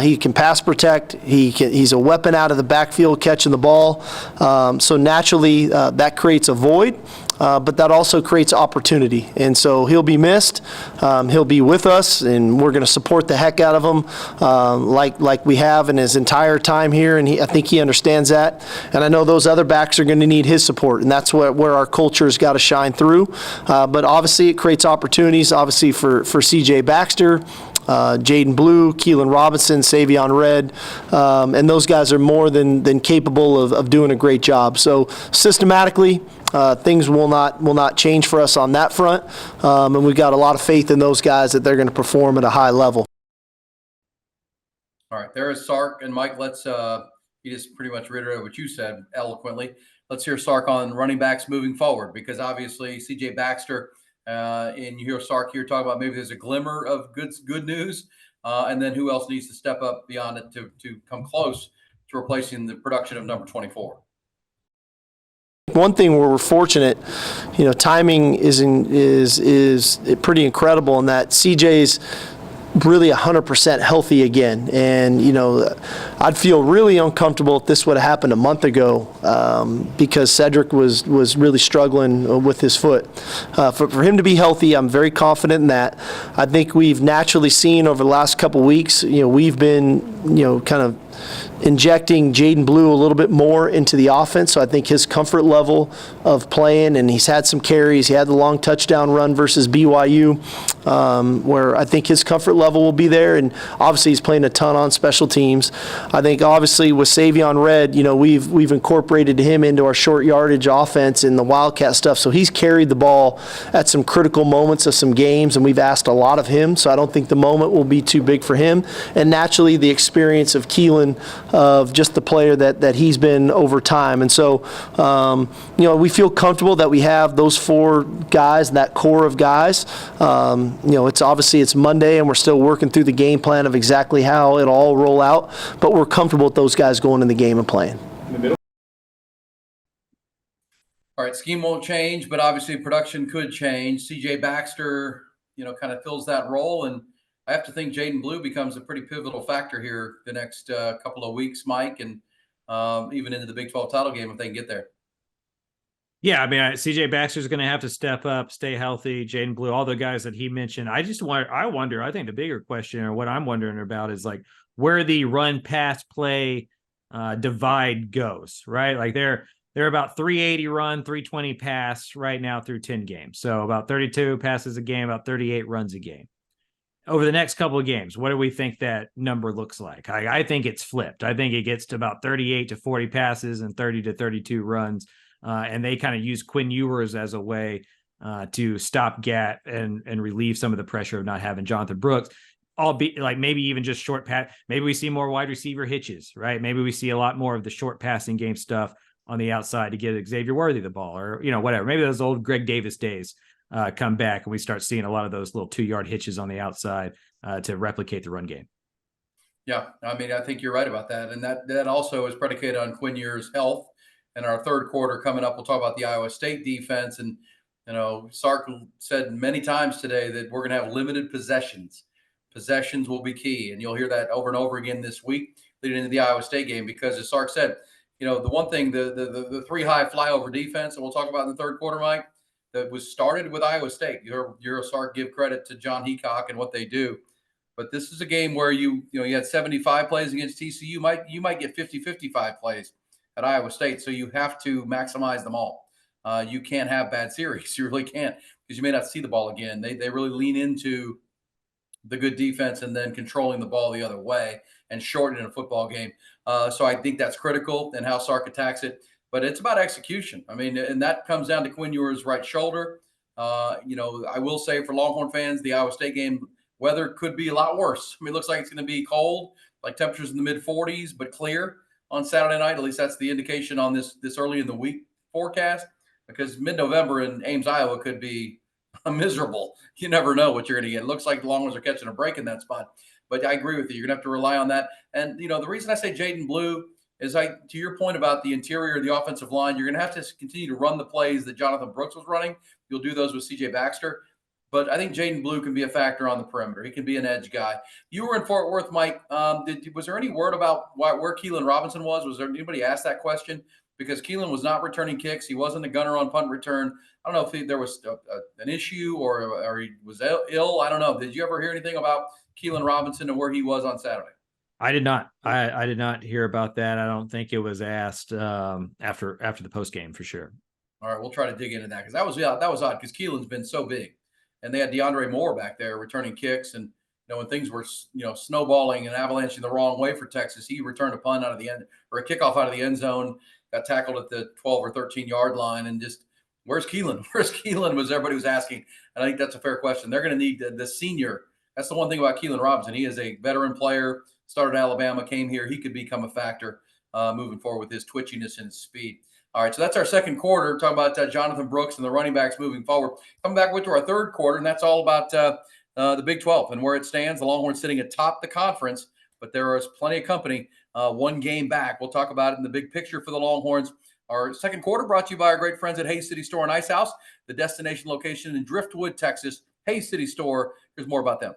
S4: He can pass protect. He's a weapon out of the backfield catching the ball. So naturally, that creates a void. But that also creates opportunity. And so he'll be missed. He'll be with us, and we're going to support the heck out of him like we have in his entire time here, and I think he understands that. And I know those other backs are going to need his support, and that's where our culture has got to shine through. But obviously it creates opportunities, obviously, for C.J. Baxter, Jaden Blue, Keelan Robinson, Savion Red, and those guys are more than capable of doing a great job. So systematically, things will not change for us on that front, and we've got a lot of faith in those guys that they're going to perform at a high level.
S1: All right, there is Sark, and Mike. Let's he just pretty much reiterated what you said eloquently. Let's hear Sark on running backs moving forward, because obviously C.J. Baxter, and you hear Sark here talk about maybe there's a glimmer of good news, and then who else needs to step up beyond it to come close to replacing the production of number 24.
S4: One thing where we're fortunate, timing is pretty incredible in that CJ's really 100% healthy again. And, I'd feel really uncomfortable if this would have happened a month ago because Cedric was really struggling with his foot. For him to be healthy, I'm very confident in that. I think we've naturally seen over the last couple weeks, we've been, kind of injecting Jaden Blue a little bit more into the offense. So I think his comfort level of playing, and he's had some carries. He had the long touchdown run versus BYU, where I think his comfort level will be there. And obviously he's playing a ton on special teams. I think obviously with Savion Red, we've incorporated him into our short yardage offense and the Wildcat stuff. So he's carried the ball at some critical moments of some games, and we've asked a lot of him. So I don't think the moment will be too big for him. And naturally the experience of Keelan, of just the player that he's been over time. And so, we feel comfortable that we have those four guys, that core of guys. It's Monday, and we're still working through the game plan of exactly how it'll all roll out, but we're comfortable with those guys going in the game and playing.
S1: All right, scheme won't change, but obviously production could change. C.J. Baxter, kind of fills that role, and I have to think Jaden Blue becomes a pretty pivotal factor here the next couple of weeks, Mike, and even into the Big 12 title game if they can get there.
S2: Yeah, I mean, C.J. Baxter's going to have to step up, stay healthy. Jaden Blue, all the guys that he mentioned. I wonder. I think the bigger question, or what I'm wondering about, is like where the run pass play divide goes. Right, like they're about 380 run, 320 pass right now through 10 games. So about 32 passes a game, about 38 runs a game. Over the next couple of games, what do we think that number looks like? I think it's flipped. I think it gets to about 38 to 40 passes and 30 to 32 runs. And they kind of use Quinn Ewers as a way to stop gap and relieve some of the pressure of not having Jonathan Brooks. Albeit, like maybe even just short pass. Maybe we see more wide receiver hitches, right? Maybe we see a lot more of the short passing game stuff on the outside to get Xavier Worthy the ball, or whatever. Maybe those old Greg Davis days come back, and we start seeing a lot of those little 2-yard hitches on the outside to replicate the run game.
S1: Yeah, I mean, I think you're right about that, and that also is predicated on Quinn Ewers' health. And our third quarter coming up, we'll talk about the Iowa State defense. And, Sark said many times today that we're going to have limited possessions. Possessions will be key. And you'll hear that over and over again this week leading into the Iowa State game, because as Sark said, the one thing, the three high flyover defense that we'll talk about in the third quarter, Mike, that was started with Iowa State. You're a Sark, give credit to John Heacock and what they do. But this is a game where you had 75 plays against TCU. You might get 50-55 plays at Iowa State. So you have to maximize them all. You can't have bad series. You really can't, because you may not see the ball again. They really lean into the good defense and then controlling the ball the other way and shortening a football game. So I think that's critical and how Sark attacks it. But it's about execution. I mean, and that comes down to Quinn Ewers' right shoulder. I will say for Longhorn fans, the Iowa State game weather could be a lot worse. I mean, it looks like it's going to be cold, like temperatures in the mid 40s, but clear on Saturday night. At least that's the indication on this early in the week forecast, because mid-November in Ames, Iowa could be miserable. You never know what you're going to get. It looks like the Longhorns are catching a break in that spot. But I agree with you. You're going to have to rely on that. And, the reason I say Jaden Blue is, to your point about the interior of the offensive line, you're going to have to continue to run the plays that Jonathan Brooks was running. You'll do those with C.J. Baxter. But I think Jaden Blue can be a factor on the perimeter. He can be an edge guy. You were in Fort Worth, Mike. Was there any word about where Keelan Robinson was? Was there anybody asked that question? Because Keelan was not returning kicks. He wasn't a gunner on punt return. I don't know if there was an issue or he was ill. I don't know. Did you ever hear anything about Keelan Robinson and where he was on Saturday?
S2: I did not. I did not hear about that. I don't think it was asked after the post game for sure.
S1: All right, we'll try to dig into that, because that was odd, because Keelan's been so big, and they had DeAndre Moore back there returning kicks, and when things were snowballing and avalanching the wrong way for Texas, he returned a punt out of the end, or a kickoff out of the end zone, got tackled at the 12 or 13 yard line, and just, where's Keelan? Where's Keelan? Was everybody was asking, and I think that's a fair question. They're going to need the senior. That's the one thing about Keelan Robinson. He is a veteran player. Started at Alabama, came here. He could become a factor moving forward with his twitchiness and his speed. All right, so that's our second quarter. Talking about Jonathan Brooks and the running backs moving forward. Coming back to our third quarter, and that's all about the Big 12 and where it stands. The Longhorns sitting atop the conference, but there is plenty of company. One game back. We'll talk about it in the big picture for the Longhorns. Our second quarter brought to you by our great friends at Hayes City Store and Ice House, the destination location in Driftwood, Texas. Hayes City Store. Here's more about them.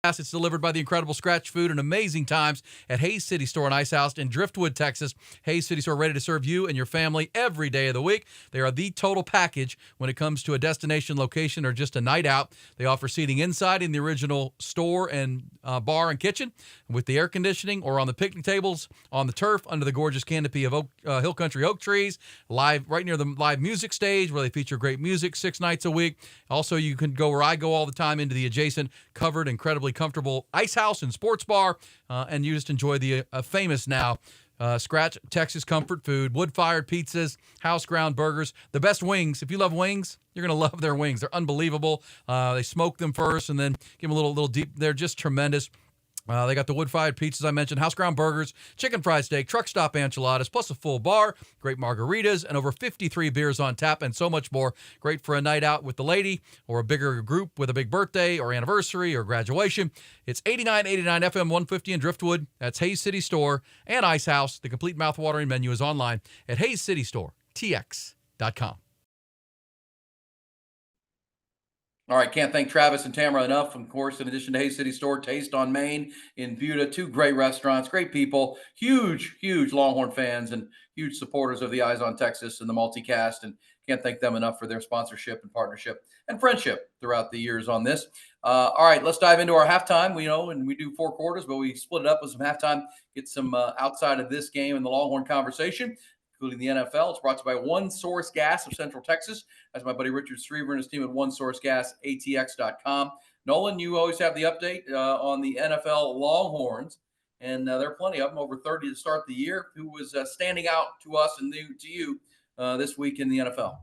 S3: It's delivered by the incredible Scratch Food and amazing times at Hayes City Store and Ice House in Driftwood, Texas. Hayes City Store, ready to serve you and your family every day of the week. They are the total package when it comes to a destination location or just a night out. They offer seating inside in the original store and bar and kitchen with the air conditioning, or on the picnic tables, on the turf, under the gorgeous canopy of Hill Country oak trees, live right near the live music stage where they feature great music 6 nights a week. Also, you can go where I go all the time, into the adjacent covered, incredibly comfortable ice house and sports bar, and you just enjoy the famous now Scratch Texas comfort food, wood-fired pizzas, house-ground burgers, the best wings. If you love wings, you're going to love their wings. They're unbelievable. They smoke them first and then give them a little deep. They're just tremendous. They got the wood-fired pizzas I mentioned, house-ground burgers, chicken fried steak, truck stop enchiladas, plus a full bar, great margaritas, and over 53 beers on tap, and so much more. Great for a night out with the lady, or a bigger group with a big birthday or anniversary or graduation. It's 8989 FM 150 in Driftwood. That's Hayes City Store and Ice House. The complete mouth-watering menu is online at hayescitystore.tx.com.
S1: All right, can't thank Travis and Tamara enough. Of course, in addition to Hayes City Store, Taste on Main in Buda, 2 great restaurants, great people, huge Longhorn fans and huge supporters of the Eyes on Texas and the multicast, and can't thank them enough for their sponsorship and partnership and friendship throughout the years on this. All right, let's dive into our halftime. And we do 4 quarters, but we split it up with some halftime, get some outside of this game and the Longhorn conversation, including the NFL. It's brought to you by One Source Gas of Central Texas. That's my buddy Richard Strever and his team at OneSourceGasATX.com. Nolan, you always have the update on the NFL Longhorns, and there are plenty of them, over 30 to start the year. Who was standing out to us and to you this week in the NFL?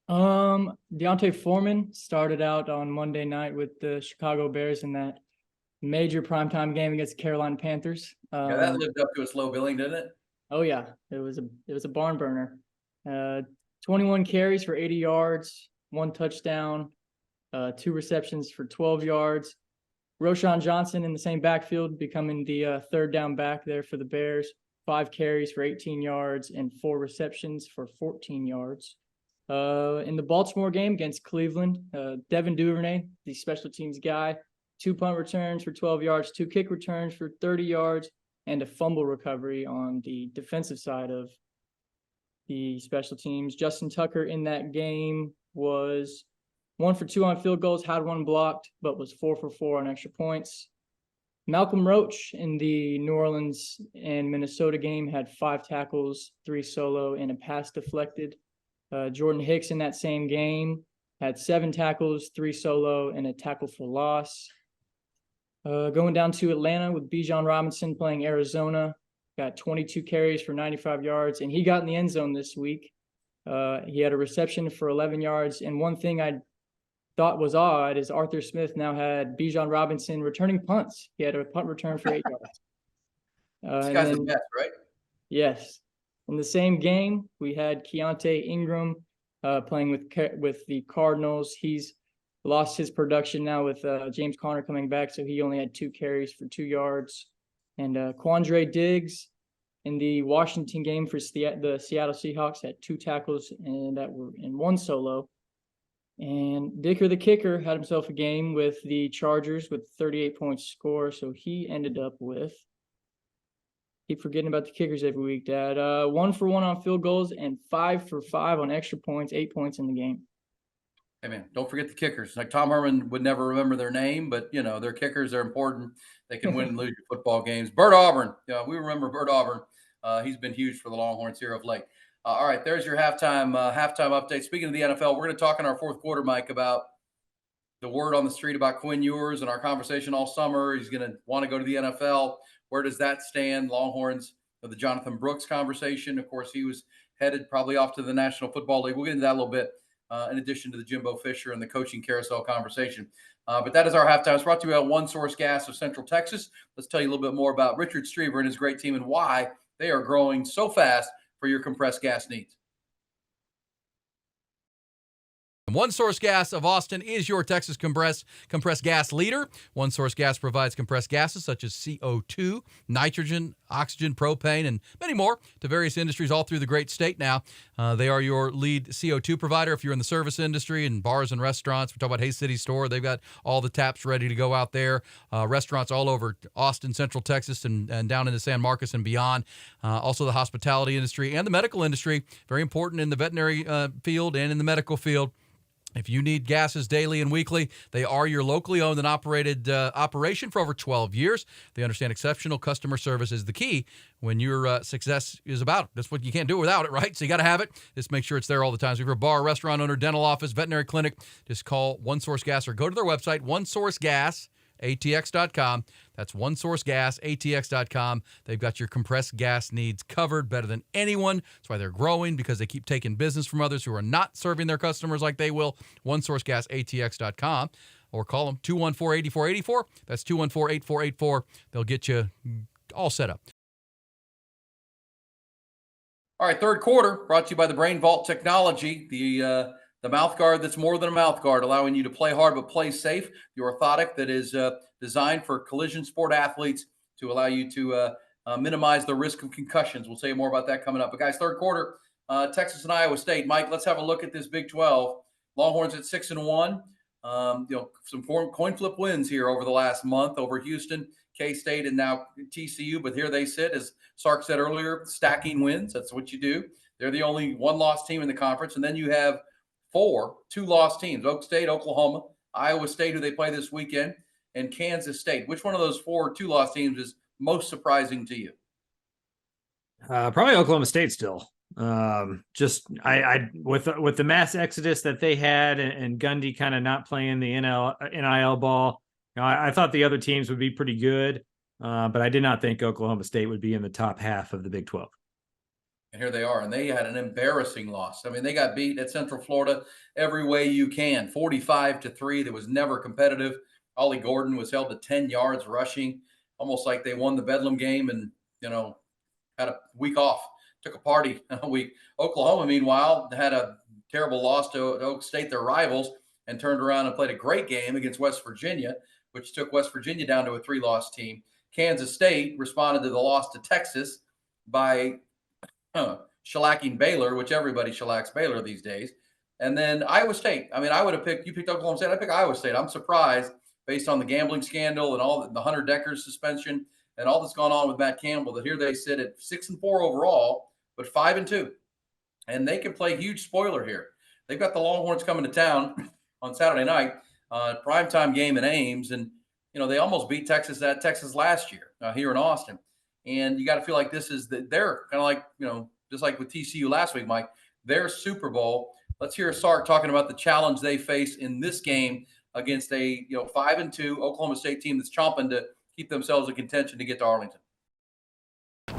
S5: Deontay Foreman started out on Monday night with the Chicago Bears in that major primetime game against the Carolina Panthers.
S1: Yeah, that lived up to a slow billing, didn't it?
S5: Oh yeah, it was a barn burner. 21 carries for 80 yards, 1 touchdown, 2 receptions for 12 yards. Roschon Johnson in the same backfield, becoming the third down back there for the Bears. 5 carries for 18 yards and 4 receptions for 14 yards. In the Baltimore game against Cleveland, Devin Duvernay, the special teams guy, 2 punt returns for 12 yards, 2 kick returns for 30 yards, and a fumble recovery on the defensive side of the special teams. Justin Tucker in that game was 1 for 2 on field goals, had 1 blocked, but was 4 for 4 on extra points. Malcolm Roach in the New Orleans and Minnesota game had 5 tackles, 3 solo, and a pass deflected. Jordan Hicks in that same game had 7 tackles, 3 solo, and a tackle for loss. Going down to Atlanta with Bijan Robinson playing Arizona, got 22 carries for 95 yards, and he got in the end zone this week. He had a reception for 11 yards, and one thing I thought was odd is Arthur Smith now had Bijan Robinson returning punts. He had a punt return for 8 yards.
S1: This guy's the best, right?
S5: Yes. In the same game, we had Keontae Ingram playing with the Cardinals. He's lost his production now with James Conner coming back, so he only had 2 carries for 2 yards. And Quandre Diggs in the Washington game for the Seattle Seahawks had 2 tackles and that were in 1 solo. And Dicker the kicker had himself a game with the Chargers with 38 points score, so he ended up with, keep forgetting about the kickers every week, Dad. 1 for 1 on field goals and 5 for 5 on extra points, 8 points in the game.
S1: Hey, man, don't forget the kickers. Like Tom Herman would never remember their name, but, you know, their kickers are important. They can win and lose your football games. Bert Auburn. We remember Bert Auburn. He's been huge for the Longhorns here of late. All right, there's your halftime update. Speaking of the NFL, we're going to talk in our fourth quarter, Mike, about the word on the street about Quinn Ewers and our conversation all summer. He's going to want to go to the NFL. Where does that stand? Longhorns, the Jonathan Brooks conversation. Of course, he was headed probably off to the National Football League. We'll get into that a little bit, in addition to the Jimbo Fisher and the coaching carousel conversation. But that is our halftime. It's brought to you by One Source Gas of Central Texas. Let's tell you a little bit more about Richard Strieber and his great team and why they are growing so fast for your compressed gas needs.
S3: One Source Gas of Austin is your Texas compressed gas leader. One Source Gas provides compressed gases such as CO2, nitrogen, oxygen, propane, and many more to various industries all through the great state now. They are your lead CO2 provider if you're in the service industry and bars and restaurants. We're talking about Hayes City Store. They've got all the taps ready to go out there. Restaurants all over Austin, Central Texas, and down into San Marcos and beyond. Also the hospitality industry and the medical industry, very important in the veterinary field and in the medical field. If you need gases daily and weekly, they are your locally owned and operated operation for over 12 years. They understand exceptional customer service is the key when your success is about. That's what you can't do without it, right? So you got to have it. Just make sure it's there all the time. So if you're a bar, restaurant owner, dental office, veterinary clinic, just call One Source Gas or go to their website, onesourcegasatx.com. That's onesourcegasatx.com. They've got your compressed gas needs covered better than anyone. That's why they're growing, because they keep taking business from others who are not serving their customers like they will. Onesourcegasatx.com. Or call them 214-8484. That's 214-8484. They'll get you all set up.
S1: All right, third quarter brought to you by the Brain Vault Technology, the mouth guard that's more than a mouth guard, allowing you to play hard but play safe. The orthotic that is designed for collision sport athletes to allow you to minimize the risk of concussions. We'll say more about that coming up. But guys, third quarter, Texas and Iowa State. Mike, let's have a look at this Big 12. Longhorns at 6-1. Some coin flip wins here over the last month over Houston, K-State, and now TCU. But here they sit, as Sark said earlier, stacking wins. That's what you do. They're the only one-loss team in the conference. And then you have 4 two-loss teams: Oak State, Oklahoma, Iowa State, who they play this weekend, and Kansas State. Which one of those 4 two-loss teams is most surprising to you?
S2: Probably Oklahoma State still. Just with the mass exodus that they had and Gundy kind of not playing the NIL ball, I thought the other teams would be pretty good, but I did not think Oklahoma State would be in the top half of the Big 12.
S1: And here they are, and they had an embarrassing loss. I mean, they got beat at Central Florida every way you can, 45-3. That was never competitive. Ollie Gordon was held to 10 yards rushing, almost like they won the Bedlam game and, had a week off, took a party a week. Oklahoma, meanwhile, had a terrible loss to Oak State, their rivals, and turned around and played a great game against West Virginia, which took West Virginia down to a 3-loss team. Kansas State responded to the loss to Texas by shellacking Baylor, which everybody shellacks Baylor these days. And then Iowa State. I mean, I would have you picked Oklahoma State. I picked Iowa State. I'm surprised based on the gambling scandal and all the Hunter Decker's suspension and all that's gone on with Matt Campbell, that here they sit at 6-4 overall, but 5-2. And they can play huge spoiler here. They've got the Longhorns coming to town on Saturday night, primetime game in Ames. And they almost beat Texas at Texas last year here in Austin. And you got to feel like this is they're kind of like, just like with TCU last week, Mike, their Super Bowl. Let's hear Sark talking about the challenge they face in this game against a 5-2 Oklahoma State team that's chomping to keep themselves in contention to get to Arlington.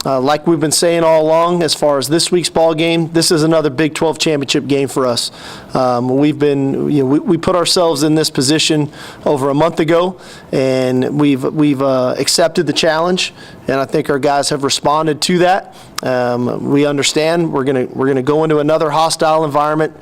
S4: Like we've been saying all along, as far as this week's ball game, this is another Big 12 championship game for us. We put ourselves in this position over a month ago, and we've accepted the challenge, and I think our guys have responded to that. We understand we're gonna go into another hostile environment,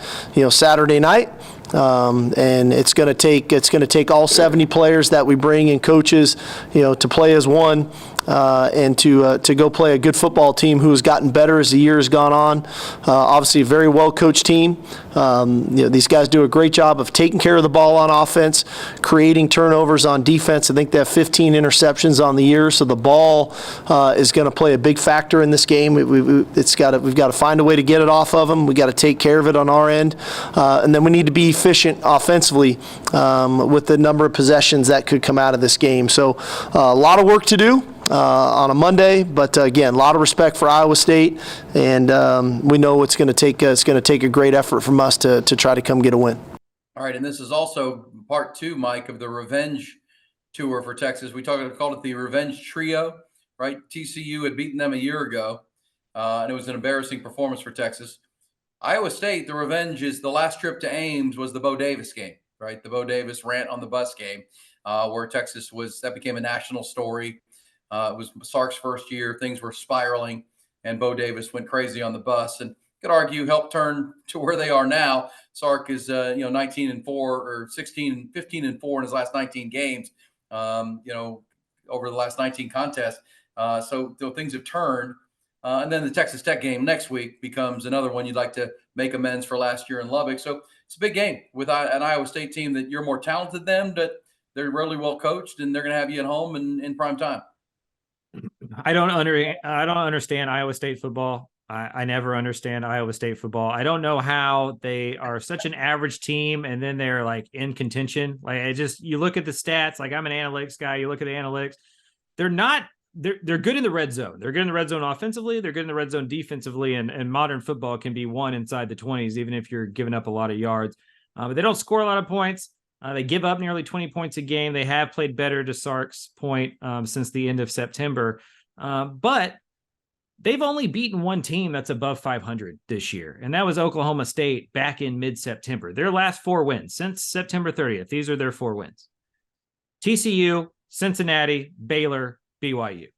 S4: Saturday night. And it's going to take all 70 players that we bring and coaches, to play as one, and to go play a good football team who has gotten better as the year has gone on. Obviously, a very well coached team. These guys do a great job of taking care of the ball on offense, creating turnovers on defense. I think they have 15 interceptions on the year, so the ball is going to play a big factor in this game. We've got to find a way to get it off of them. We got to take care of it on our end, and then we need to be efficient offensively with the number of possessions that could come out of this game. So a lot of work to do on a Monday, but again, a lot of respect for Iowa State, and we know it's going to take a great effort from us to try to come get a win.
S1: All right, and this is also part 2, Mike, of the revenge tour for Texas. We called it the revenge trio, right? TCU had beaten them a year ago, and it was an embarrassing performance for Texas. Iowa State, the revenge is the last trip to Ames was the Bo Davis game, right? The Bo Davis rant on the bus game, where Texas that became a national story. It was Sark's first year. Things were spiraling, and Bo Davis went crazy on the bus, and could argue helped turn to where they are now. Sark is 19-4 or 15-4 in his last 19 games, over the last 19 contests. So things have turned. And then the Texas Tech game next week becomes another one you'd like to make amends for last year in Lubbock. So it's a big game with an Iowa State team that you're more talented than them, but they're really well coached, and they're going to have you at home in prime time.
S2: I don't understand Iowa State football. I never understand Iowa State football. I don't know how they are such an average team and then they're like in contention. Like you look at the stats, like I'm an analytics guy. You look at the analytics, they're good in the red zone. They're good in the red zone offensively. They're good in the red zone defensively, and modern football can be won inside the 20s, even if you're giving up a lot of yards. But they don't score a lot of points. They give up nearly 20 points a game. They have played better, to Sark's point, since the end of September. But they've only beaten one team that's above 500 this year, and that was Oklahoma State back in mid-September. Their last 4 wins since September 30th. These are their 4 wins. TCU, Cincinnati, Baylor, BYU.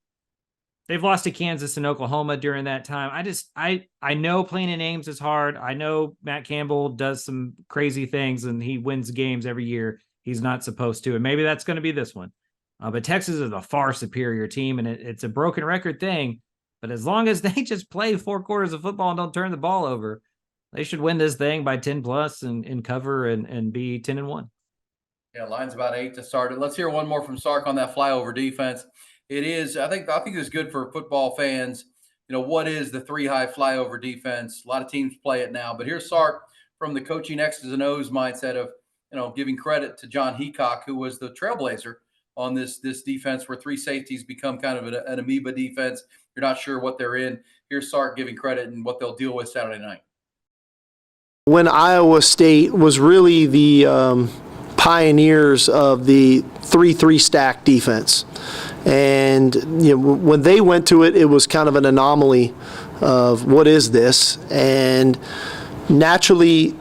S2: They've lost to Kansas and Oklahoma during that time. I know playing in Ames is hard. I know Matt Campbell does some crazy things and he wins games every year he's not supposed to. And maybe that's going to be this one. But Texas is a far superior team, and it's a broken record thing. But as long as they just play 4 quarters of football and don't turn the ball over, they should win this thing by 10 plus and cover and be 10-1.
S1: Yeah, line's about 8 to start it. Let's hear one more from Sark on that flyover defense. It is, I think it's good for football fans. What is the 3-high flyover defense? A lot of teams play it now, but here's Sark from the coaching X's and O's mindset of, giving credit to John Heacock, who was the trailblazer on this defense where 3 safeties become kind of an amoeba defense. You're not sure what they're in. Here's Sark giving credit and what they'll deal with Saturday night.
S4: When Iowa State was really the pioneers of the 3-3 stack defense. And when they went to it, it was kind of an anomaly of what is this? And naturally,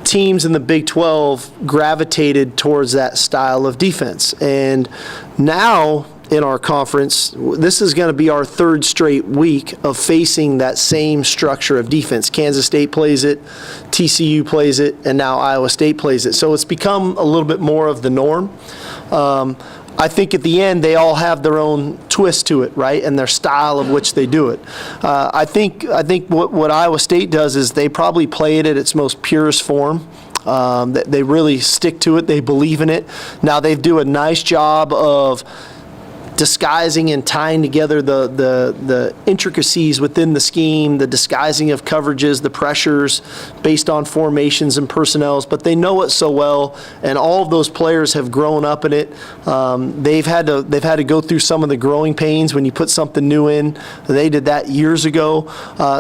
S4: teams in the Big 12 gravitated towards that style of defense. And now in our conference, this is going to be our 3rd straight week of facing that same structure of defense. Kansas State plays it, TCU plays it, and now Iowa State plays it. So it's become a little bit more of the norm. I think at the end they all have their own twist to it, right, and their style of which they do it. I think what Iowa State does is they probably play it at its most purest form. They really stick to it. They believe in it. Now they do a nice job of disguising and tying together the intricacies within the scheme, the disguising of coverages, the pressures based on formations and personnels, but they know it so well, and all of those players have grown up in it. They've had to go through some of the growing pains when you put something new in. They did that years ago.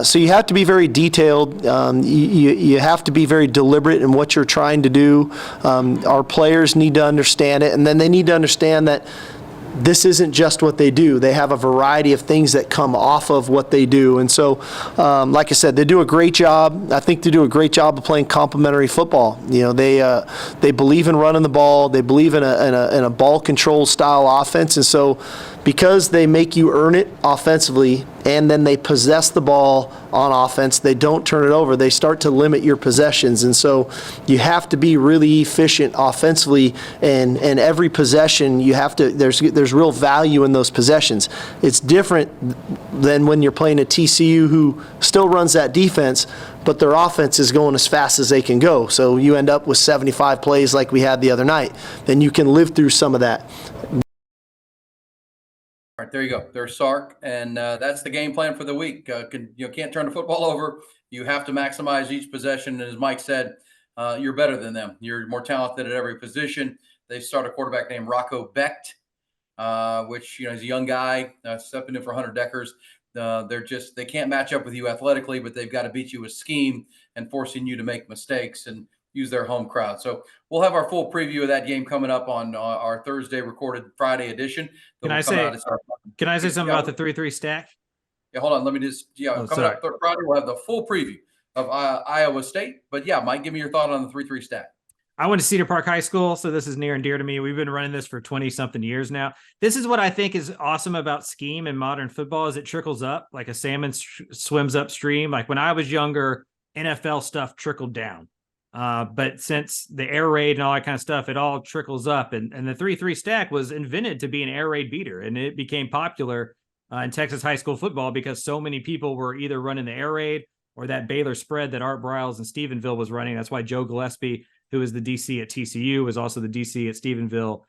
S4: So you have to be very detailed. You have to be very deliberate in what you're trying to do. Our players need to understand it, and then they need to understand that this isn't just what they do. They have a variety of things that come off of what they do. And so, like I said, they do a great job. I think they do a great job of playing complementary football. You know, they believe in running the ball. They believe in a ball control style offense. And so, because they make you earn it offensively, and then they possess the ball on offense, they don't turn it over. They start to limit your possessions. And so you have to be really efficient offensively, and every possession you have to, there's real value in those possessions. It's different than when you're playing a TCU who still runs that defense, but their offense is going as fast as they can go. So you end up with 75 plays like we had the other night. Then you can live through some of that.
S1: All right, there you go. There's Sark, and that's the game plan for the week. Can't turn the football over. You have to maximize each possession. And as Mike said, you're better than them. You're more talented at every position. They start a quarterback named Rocco Becht, which he's a young guy stepping in for Hunter Deckers. They can't match up with you athletically, but they've got to beat you with scheme and forcing you to make mistakes and use their home crowd. So we'll have our full preview of that game coming up on our Thursday recorded Friday edition.
S2: Can I say something about the 3-3 stack?
S1: Yeah, hold on. Let me just, coming up Friday, we'll have the full preview of Iowa State. But yeah, Mike, give me your thought on the 3-3 stack.
S2: I went to Cedar Park High School, so this is near and dear to me. We've been running this for 20-something years now. This is what I think is awesome about scheme in modern football is it trickles up like a salmon swims upstream. Like when I was younger, NFL stuff trickled down. But since the air raid and all that kind of stuff, it all trickles up. And the 3-3 stack was invented to be an air raid beater. And it became popular in Texas high school football because so many people were either running the air raid or that Baylor spread that Art Briles in Stephenville was running. That's why Joe Gillespie, who is the DC at TCU, was also the DC at Stephenville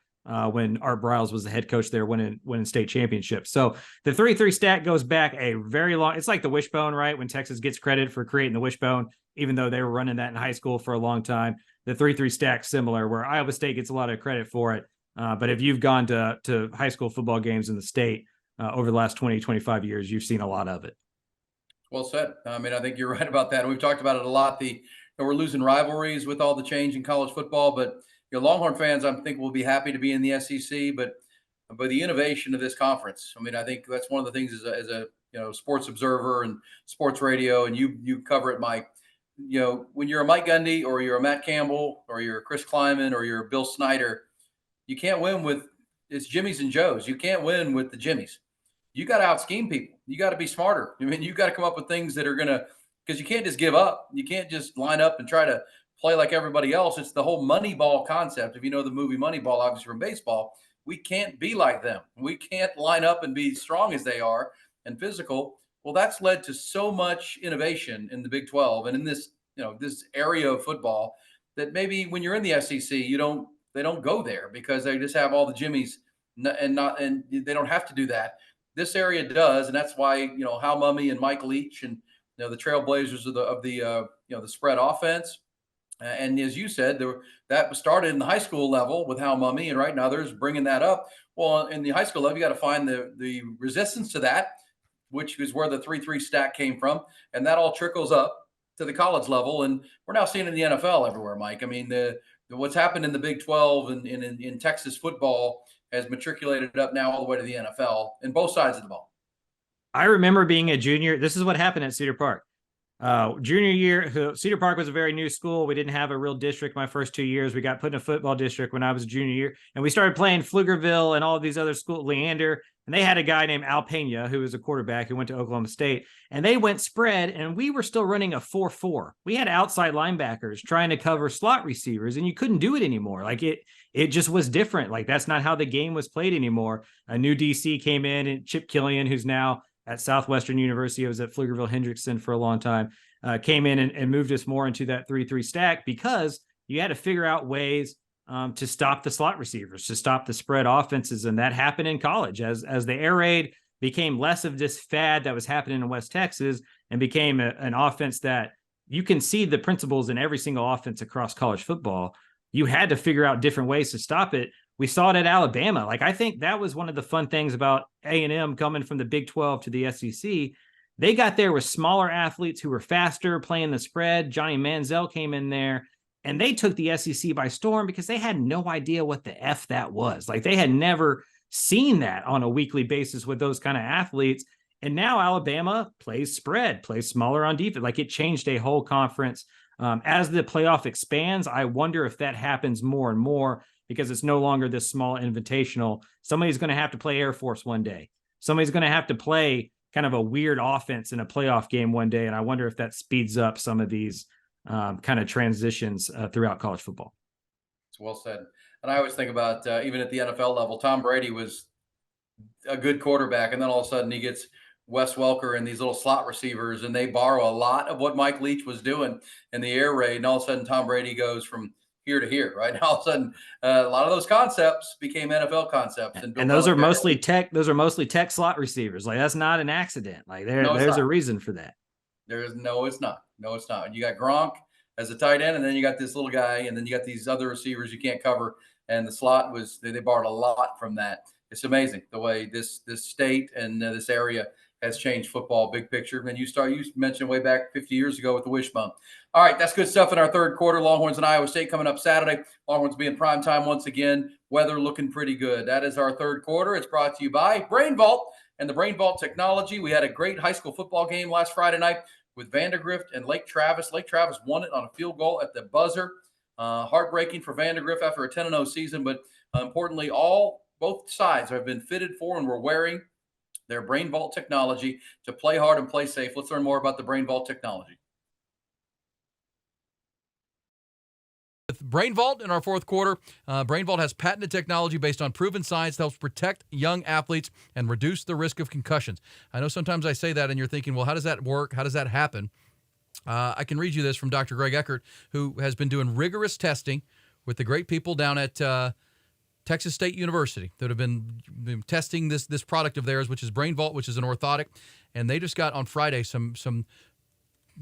S2: when Art Briles was the head coach there winning state championships. So the 3-3 stack goes back a very long, it's like the wishbone, right? When Texas gets credit for creating the wishbone, even though they were running that in high school for a long time. The 3-3 stack similar, where Iowa State gets a lot of credit for it. But if you've gone to high school football games in the state over the last 20, 25 years, you've seen a lot of it.
S1: Well said. I mean, I think you're right about that. And we've talked about it a lot. We're losing rivalries with all the change in college football, but Longhorn fans, I think, will be happy to be in the SEC. But by the innovation of this conference, I mean, I think that's one of the things as a sports observer and sports radio, and you cover it, Mike. When you're a Mike Gundy or you're a Matt Campbell or you're a Chris Kleiman or you're a Bill Snyder, you can't win with it's Jimmys and Joes. You can't win with the Jimmys. You got to out scheme people. You got to be smarter. I mean, you got to come up with things that are going to, because you can't just give up. You can't just line up and try to play like everybody else. It's the whole Moneyball concept. If you know the movie Moneyball, obviously from baseball, we can't be like them. We can't line up and be strong as they are and physical. Well, that's led to so much innovation in the Big 12 and in this, this area of football that maybe when you're in the SEC, they don't go there because they just have all the Jimmys and they don't have to do that. This area does, and that's why Hal Mumme and Mike Leach and the trailblazers of the spread offense. And as you said, that started in the high school level with Hal Mumme, and right now there's bringing that up. Well, in the high school level, you got to find the resistance to that, which is where the 3-3 stack came from, and that all trickles up to the college level, and we're now seeing it in the NFL everywhere, Mike. I mean, what's happened in the Big 12 and in Texas football has matriculated up now all the way to the NFL in both sides of the ball.
S2: I remember being a junior. This is what happened at Cedar Park. Junior year, Cedar Park was a very new school. We didn't have a real district my first 2 years. We got put in a football district when I was a junior year, and we started playing Pflugerville and all of these other schools, Leander, and they had a guy named Al Pena who was a quarterback who went to Oklahoma State, and they went spread, and we were still running a 4-4. We had outside linebackers trying to cover slot receivers, and you couldn't do it anymore. Like it just was different. Like that's not how the game was played anymore. A new DC came in, and Chip Killian, who's now at Southwestern University, was at Pflugerville Hendrickson for a long time, came in and moved us more into that 3-3 stack because you had to figure out ways to stop the slot receivers, to stop the spread offenses. And that happened in college as the air raid became less of this fad that was happening in West Texas and became an offense that you can see the principles in every single offense across college football. You had to figure out different ways to stop it. We saw it at Alabama. Like, I think that was one of the fun things about A&M coming from the Big 12 to the SEC. They got there with smaller athletes who were faster, playing the spread. Johnny Manziel came in there, and they took the SEC by storm because they had no idea what the F that was. Like, they had never seen that on a weekly basis with those kind of athletes. And now Alabama plays spread, plays smaller on defense. Like, it changed a whole conference. As the playoff expands, I wonder if that happens more and more because it's no longer this small invitational. Somebody's going to have to play Air Force one day. Somebody's going to have to play kind of a weird offense in a playoff game one day. And I wonder if that speeds up some of these kind of transitions throughout college football.
S1: It's well said. And I always think about even at the NFL level, Tom Brady was a good quarterback, and then all of a sudden he gets Wes Welker and these little slot receivers, and they borrow a lot of what Mike Leach was doing in the air raid. And all of a sudden Tom Brady goes from here to here, right? And all of a sudden, a lot of those concepts became NFL concepts.
S2: And those are mostly tech. Those are mostly tech slot receivers. Like, that's not an accident. Like, there's a reason for that.
S1: It's not. No, it's not. You got Gronk as a tight end, and then you got this little guy, and then you got these other receivers you can't cover. And the slot was, they borrowed a lot from that. It's amazing the way this state and this area has changed football, big picture. And you mentioned way back 50 years ago with the wishbone. All right, that's good stuff in our third quarter. Longhorns and Iowa State coming up Saturday. Longhorns being prime time once again. Weather looking pretty good. That is our third quarter. It's brought to you by Brain Vault and the Brain Vault technology. We had a great high school football game last Friday night with Vandergrift and Lake Travis. Lake Travis won it on a field goal at the buzzer. Heartbreaking for Vandergrift after a 10-0 season, but importantly, both sides have been fitted for and were wearing their Brain Vault technology to play hard and play safe. Let's learn more about the Brain Vault technology.
S3: With Brain Vault in our fourth quarter, Brain Vault has patented technology based on proven science that helps protect young athletes and reduce the risk of concussions. I know sometimes I say that and you're thinking, well, how does that work? How does that happen? I can read you this from Dr. Greg Eckert, who has been doing rigorous testing with the great people down at Texas State University that have been testing this product of theirs, which is Brain Vault, which is an orthotic. And they just got on Friday some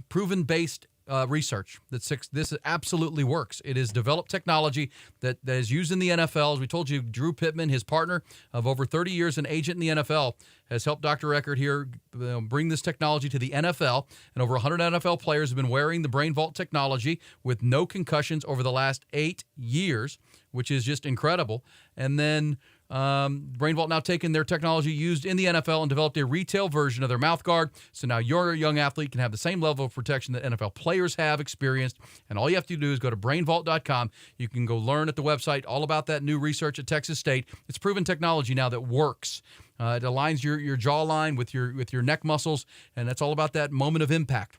S3: proven-based research that this absolutely works. It is developed technology that is used in the NFL. As we told you, Drew Pittman, his partner of over 30 years, an agent in the NFL, has helped Dr. Eckert here bring this technology to the NFL. And over 100 NFL players have been wearing the Brain Vault technology with no concussions over the last 8 years, which is just incredible. And then Brain Vault now taken their technology used in the NFL and developed a retail version of their mouth guard. So now your young athlete can have the same level of protection that NFL players have experienced. And all you have to do is go to brainvault.com. You can go learn at the website all about that new research at Texas State. It's proven technology now that works. It aligns your jawline with your neck muscles, and that's all about that moment of impact.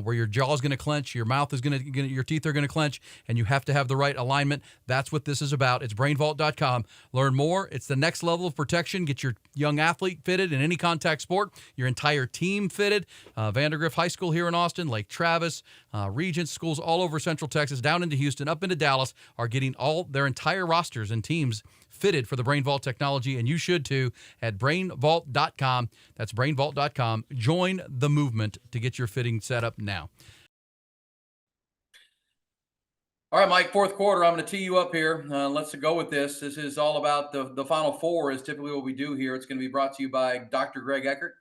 S3: Where your jaw is going to clench, your mouth is your teeth are going to clench, and you have to have the right alignment. That's what this is about. It's brainvault.com. Learn more. It's the next level of protection. Get your young athlete fitted in any contact sport, your entire team fitted. Vandergrift High School here in Austin, Lake Travis, Regents schools all over Central Texas, down into Houston, up into Dallas, are getting all their entire rosters and teams fitted for the Brain Vault technology, and you should too at brainvault.com. That's brainvault.com. Join the movement to get your fitting set up now.
S1: All right, Mike, fourth quarter. I'm going to tee you up here. Let's go with this. This is all about the Final Four is typically what we do here. It's going to be brought to you by Dr. Greg Eckert.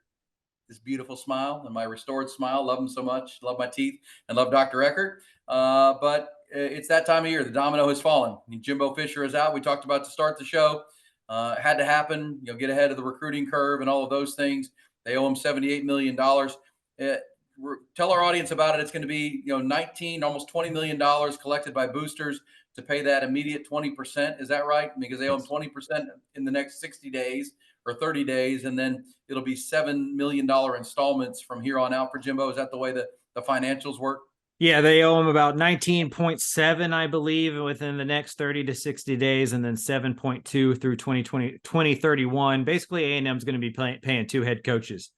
S1: This beautiful smile and my restored smile. Love him so much. Love my teeth and love Dr. Eckert. But it's that time of year. The domino has fallen. Jimbo Fisher is out. We talked about to start the show. Had to happen. Get ahead of the recruiting curve and all of those things. They owe him $78 million. Tell our audience about it. It's going to be 19, almost $20 million collected by boosters to pay that immediate 20%. Is that right? Because they owe him 20% in the next 60 days or 30 days, and then it'll be $7 million installments from here on out for Jimbo. Is that the way the financials work?
S2: Yeah, they owe him about 19.7, I believe, within the next 30 to 60 days, and then 7.2 through 2031. Basically, A&M is going to be paying two head coaches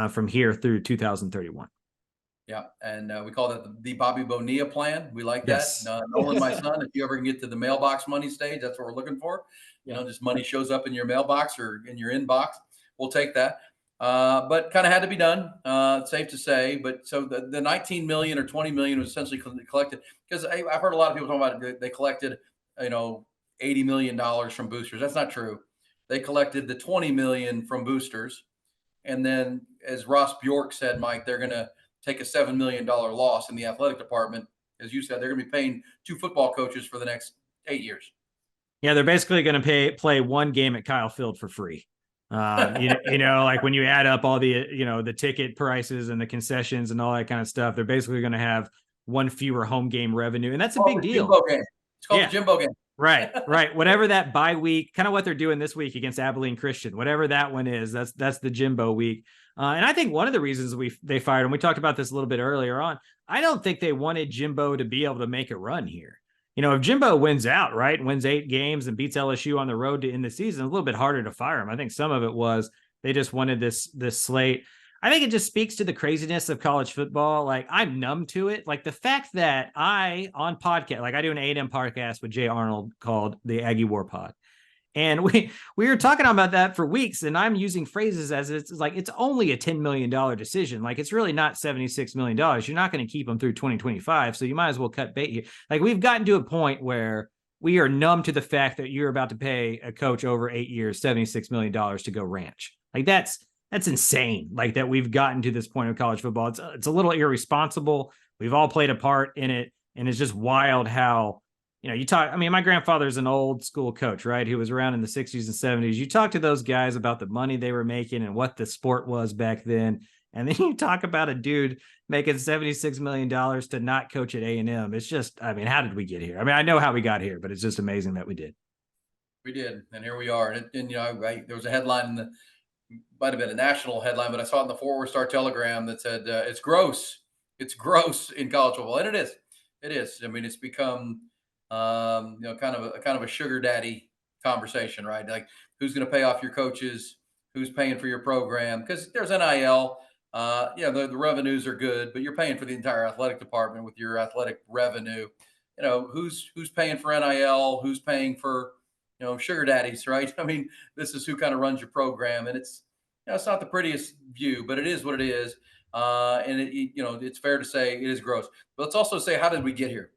S2: from here through 2031.
S1: Yeah, and we call that the Bobby Bonilla plan. We like that.
S2: Yes.
S1: Nolan, my son, if you ever can get to the mailbox money stage, that's what we're looking for. Just money shows up in your mailbox or in your inbox. We'll take that. But kind of had to be done. Safe to say. But so the 19 million or 20 million was essentially collected because I've heard a lot of people talking about it. They collected, $80 million from boosters. That's not true. They collected the 20 million from boosters, and then as Ross Bjork said, Mike, they're going to take a $7 million loss in the athletic department. As you said, they're going to be paying 2 football coaches for the next 8 years.
S2: Yeah, they're basically going to play one game at Kyle Field for free. Like when you add up all the, the ticket prices and the concessions and all that kind of stuff, they're basically going to have one fewer home game revenue. And that's a big deal.
S1: It's called the Jimbo game.
S2: Right. Whatever that bye week, kind of what they're doing this week against Abilene Christian, whatever that one is, that's the Jimbo week. And I think one of the reasons they fired him, we talked about this a little bit earlier on, I don't think they wanted Jimbo to be able to make a run here. If Jimbo wins out, right, wins 8 games and beats LSU on the road to end the season, a little bit harder to fire him. I think some of it was they just wanted this slate. I think it just speaks to the craziness of college football. Like, I'm numb to it. Like the fact that on podcast, like I do an A&M podcast with Jay Arnold called the Aggie War Pod. And we were talking about that for weeks, and I'm using phrases as it's like it's only a $10 million decision. Like it's really not $76 million. You're not going to keep them through 2025, so you might as well cut bait here. Like we've gotten to a point where we are numb to the fact that you're about to pay a coach over 8 years $76 million to go ranch. Like that's insane. Like that we've gotten to this point of college football. It's a little irresponsible. We've all played a part in it, and it's just wild how. My grandfather's an old school coach, right? Who was around in the 60s and 70s. You talk to those guys about the money they were making and what the sport was back then. And then you talk about a dude making $76 million to not coach at A&M. It's just, how did we get here? I know how we got here, but it's just amazing that we did.
S1: We did. And here we are. And there was a headline might have been a national headline, but I saw it in the Fort Worth Star Telegram that said, it's gross. It's gross in college football. And it is. It is. It's become, kind of a sugar daddy conversation, right? Like who's going to pay off your coaches, who's paying for your program? Because there's NIL. The revenues are good, but you're paying for the entire athletic department with your athletic revenue. Who's paying for NIL? Who's paying for sugar daddies, right? This is who kind of runs your program, and it's it's not the prettiest view, but it is what it is. And it's fair to say it is gross. But let's also say, how did we get here?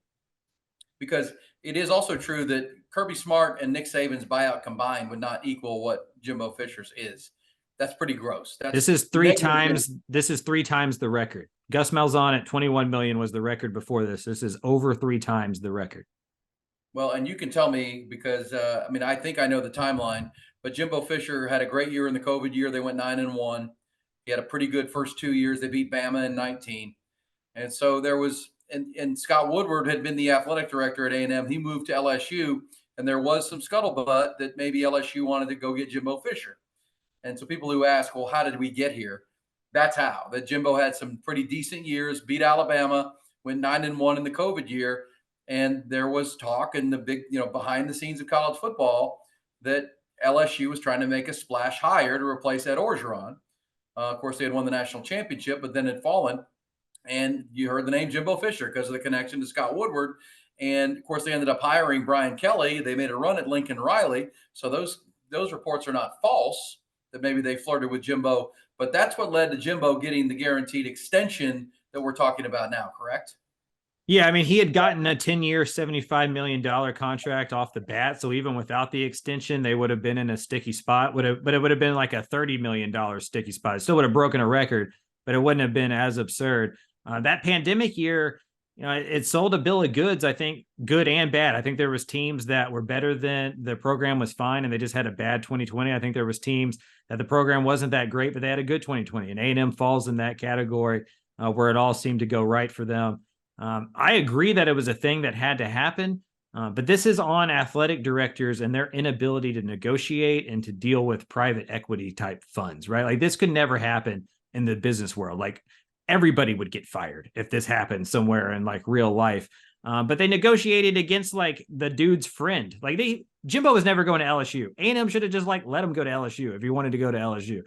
S1: Because it is also true that Kirby Smart and Nick Saban's buyout combined would not equal what Jimbo Fisher's is. That's pretty gross.
S2: This is three times the record. Gus Malzahn at 21 million was the record before this. This is over 3 times the record.
S1: Well, and you can tell me because I think I know the timeline, but Jimbo Fisher had a great year in the COVID year. They went 9-1. He had a pretty good first 2 years. They beat Bama in 19. And so there was and Scott Woodward had been the athletic director at A&M. He moved to LSU, and there was some scuttlebutt that maybe LSU wanted to go get Jimbo Fisher. And so people who ask, well, how did we get here? That's how. That Jimbo had some pretty decent years, beat Alabama, went 9-1 in the COVID year, and there was talk in the big, behind the scenes of college football that LSU was trying to make a splash hire to replace Ed Orgeron. Of course, they had won the national championship, but then had fallen. And you heard the name Jimbo Fisher because of the connection to Scott Woodward. And, of course, they ended up hiring Brian Kelly. They made a run at Lincoln Riley. So those reports are not false that maybe they flirted with Jimbo. But that's what led to Jimbo getting the guaranteed extension that we're talking about now, correct?
S2: Yeah, he had gotten a 10-year, $75 million contract off the bat. So even without the extension, they would have been in a sticky spot. But it would have been like a $30 million sticky spot. It still would have broken a record, but it wouldn't have been as absurd. That pandemic year, it sold a bill of goods, I think, good and bad. I think there was teams that were better than the program was fine, and they just had a bad 2020. I think there was teams that the program wasn't that great, but they had a good 2020. And A&M falls in that category where it all seemed to go right for them. I agree that it was a thing that had to happen, but this is on athletic directors and their inability to negotiate and to deal with private equity type funds, right? Like this could never happen in the business world. Like everybody would get fired if this happened somewhere in like real life. But they negotiated against like the dude's friend. Like Jimbo was never going to LSU. A&M should have just like let him go to LSU if he wanted to go to LSU.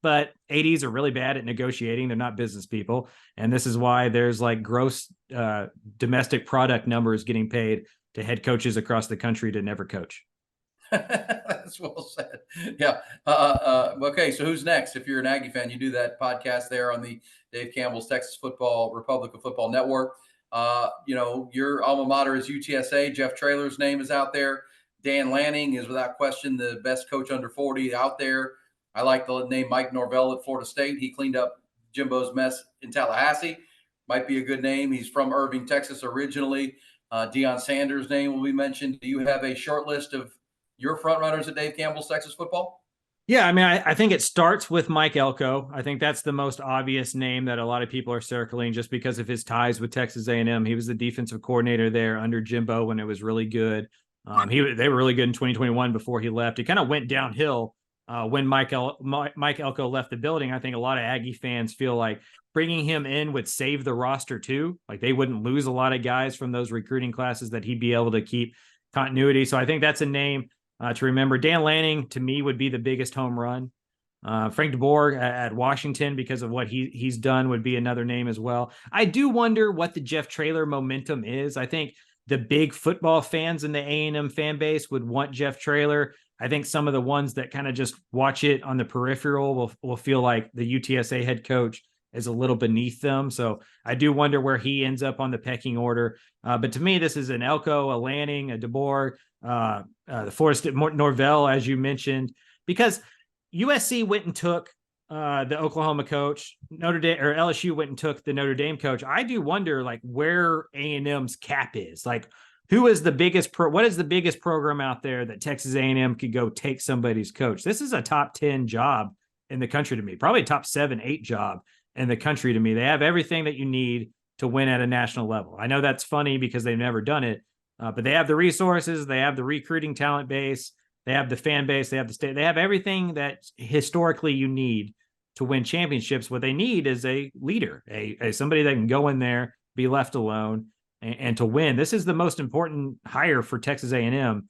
S2: But ADs are really bad at negotiating. They're not business people. And this is why there's like gross domestic product numbers getting paid to head coaches across the country to never coach.
S1: That's well said. Yeah. Okay. So who's next? If you're an Aggie fan, you do that podcast there on the Dave Campbell's Texas Republic of Football Network. Your alma mater is UTSA. Jeff Traylor's name is out there. Dan Lanning is without question the best coach under 40 out there. I like the name Mike Norvell at Florida State. He cleaned up Jimbo's mess in Tallahassee. Might be a good name. He's from Irving, Texas originally. Deion Sanders' name will be mentioned. Do you have a short list of your front runners at Dave Campbell's Texas football?
S2: Yeah, I mean, I think it starts with Mike Elko. I think that's the most obvious name that a lot of people are circling just because of his ties with Texas A&M. He was the defensive coordinator there under Jimbo when it was really good. They were really good in 2021 before he left. It kind of went downhill when Mike Elko left the building. I think a lot of Aggie fans feel like bringing him in would save the roster too. Like they wouldn't lose a lot of guys from those recruiting classes, that he'd be able to keep continuity. So I think that's a name to remember. Dan Lanning, to me, would be the biggest home run. Frank DeBoer at Washington, because of what he's done, would be another name as well. I do wonder what the Jeff Traylor momentum is. I think the big football fans in the A&M fan base would want Jeff Traylor. I think some of the ones that kind of just watch it on the peripheral will feel like the UTSA head coach is a little beneath them. So I do wonder where he ends up on the pecking order. But to me, this is an Elko, a Lanning, a DeBoer, the Florida State Norvell, as you mentioned, because USC went and took the Oklahoma coach, Notre Dame, or LSU went and took the Notre Dame coach. I do wonder like where A&M's cap is. Like, who is the biggest what is the biggest program out there that Texas A&M could go take somebody's coach? This is a top 10 job in the country to me, probably a top 7, 8 job in the country to me. They have everything that you need to win at a national level. I know that's funny because they've never done it, but they have the resources, they have the recruiting talent base, they have the fan base, they have the state, they have everything that historically you need to win championships. What they need is a leader, a somebody that can go in there, be left alone, and to win. This is the most important hire for Texas A&M,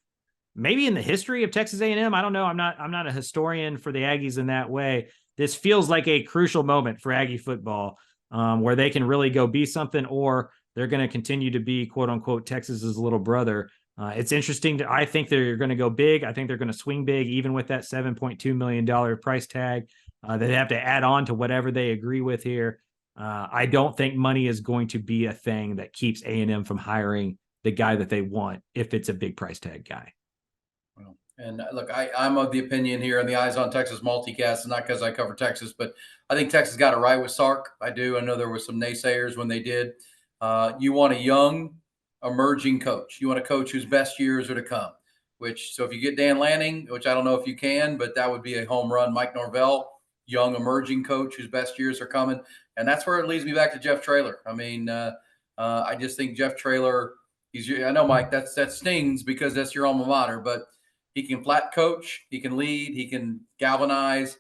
S2: maybe in the history of Texas A&M. I don't know. I'm not a historian for the Aggies in that way. This feels like a crucial moment for Aggie football, where they can really go be something, or they're going to continue to be, quote unquote, Texas's little brother. It's interesting. I think they're going to go big. I think they're going to swing big, even with that $7.2 million price tag. They have to add on to whatever they agree with here. I don't think money is going to be a thing that keeps A&M from hiring the guy that they want if it's a big price tag guy.
S1: Well, and look, I'm of the opinion here in the Eyes on Texas multicast, not because I cover Texas, but I think Texas got it right with Sark. I do. I know there were some naysayers when they did. You want a young, emerging coach. You want a coach whose best years are to come. So if you get Dan Lanning, which I don't know if you can, but that would be a home run. Mike Norvell, young, emerging coach whose best years are coming. And that's where it leads me back to Jeff Traylor. I mean, I just think Jeff Traylor, I know, Mike, that stings because that's your alma mater, but he can flat coach, he can lead, he can galvanize,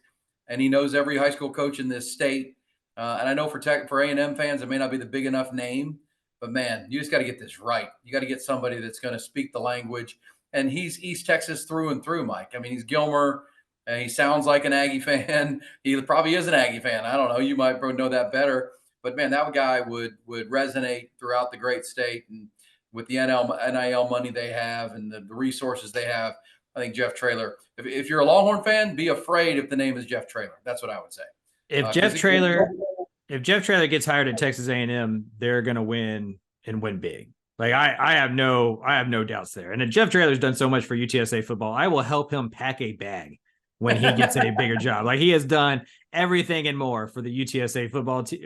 S1: and he knows every high school coach in this state. And I know for A&M fans, it may not be the big enough name, but man, you just got to get this right. You got to get somebody that's going to speak the language. And he's East Texas through and through, Mike. I mean, he's Gilmer. He sounds like an Aggie fan. He probably is an Aggie fan. I don't know. You might know that better. But, man, that guy would resonate throughout the great state. And with the NIL money they have and the resources they have, I think Jeff Traylor, if you're a Longhorn fan, be afraid if the name is Jeff Traylor. That's what I would say.
S2: If Jeff Traylor gets hired at Texas A&M, they're going to win and win big. Like I have no doubts there. And Jeff Traylor's done so much for UTSA football. I will help him pack a bag when he gets a bigger job. Like he has done everything and more for the UTSA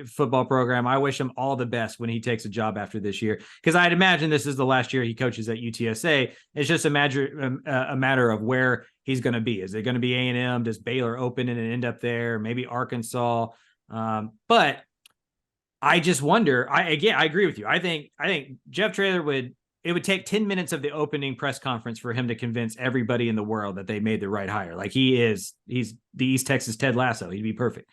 S2: football program. I wish him all the best when he takes a job after this year, because I'd imagine this is the last year he coaches at UTSA. It's just a matter of where he's going to be. Is it going to be A&M? Does Baylor open and end up there? Maybe Arkansas. But I just wonder. I agree with you. I think Jeff Traylor it would take 10 minutes of the opening press conference for him to convince everybody in the world that they made the right hire. Like he's the East Texas Ted Lasso. He'd be perfect.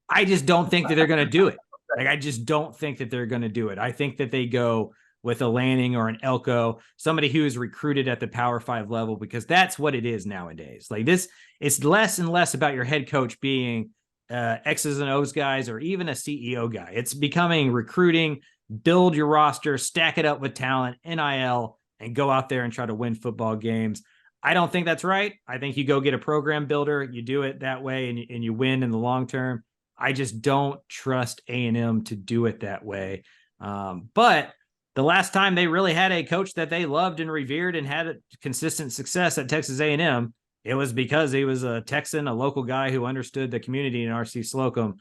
S2: I just don't think that they're going to do it. Like, I just don't think that they're going to do it. I think that they go with a Lanning or an Elko, somebody who is recruited at the Power 5 level, because that's what it is nowadays. Like this, it's less and less about your head coach being X's and O's guys or even a CEO guy. It's becoming recruiting, build your roster, stack it up with talent, NIL, and go out there and try to win football games. I don't think that's right. I think you go get a program builder, you do it that way, and you win in the long term. I just don't trust A&M to do it that way. But the last time they really had a coach that they loved and revered and had consistent success at Texas A&M, it was because he was a Texan, a local guy who understood the community in R.C. Slocum.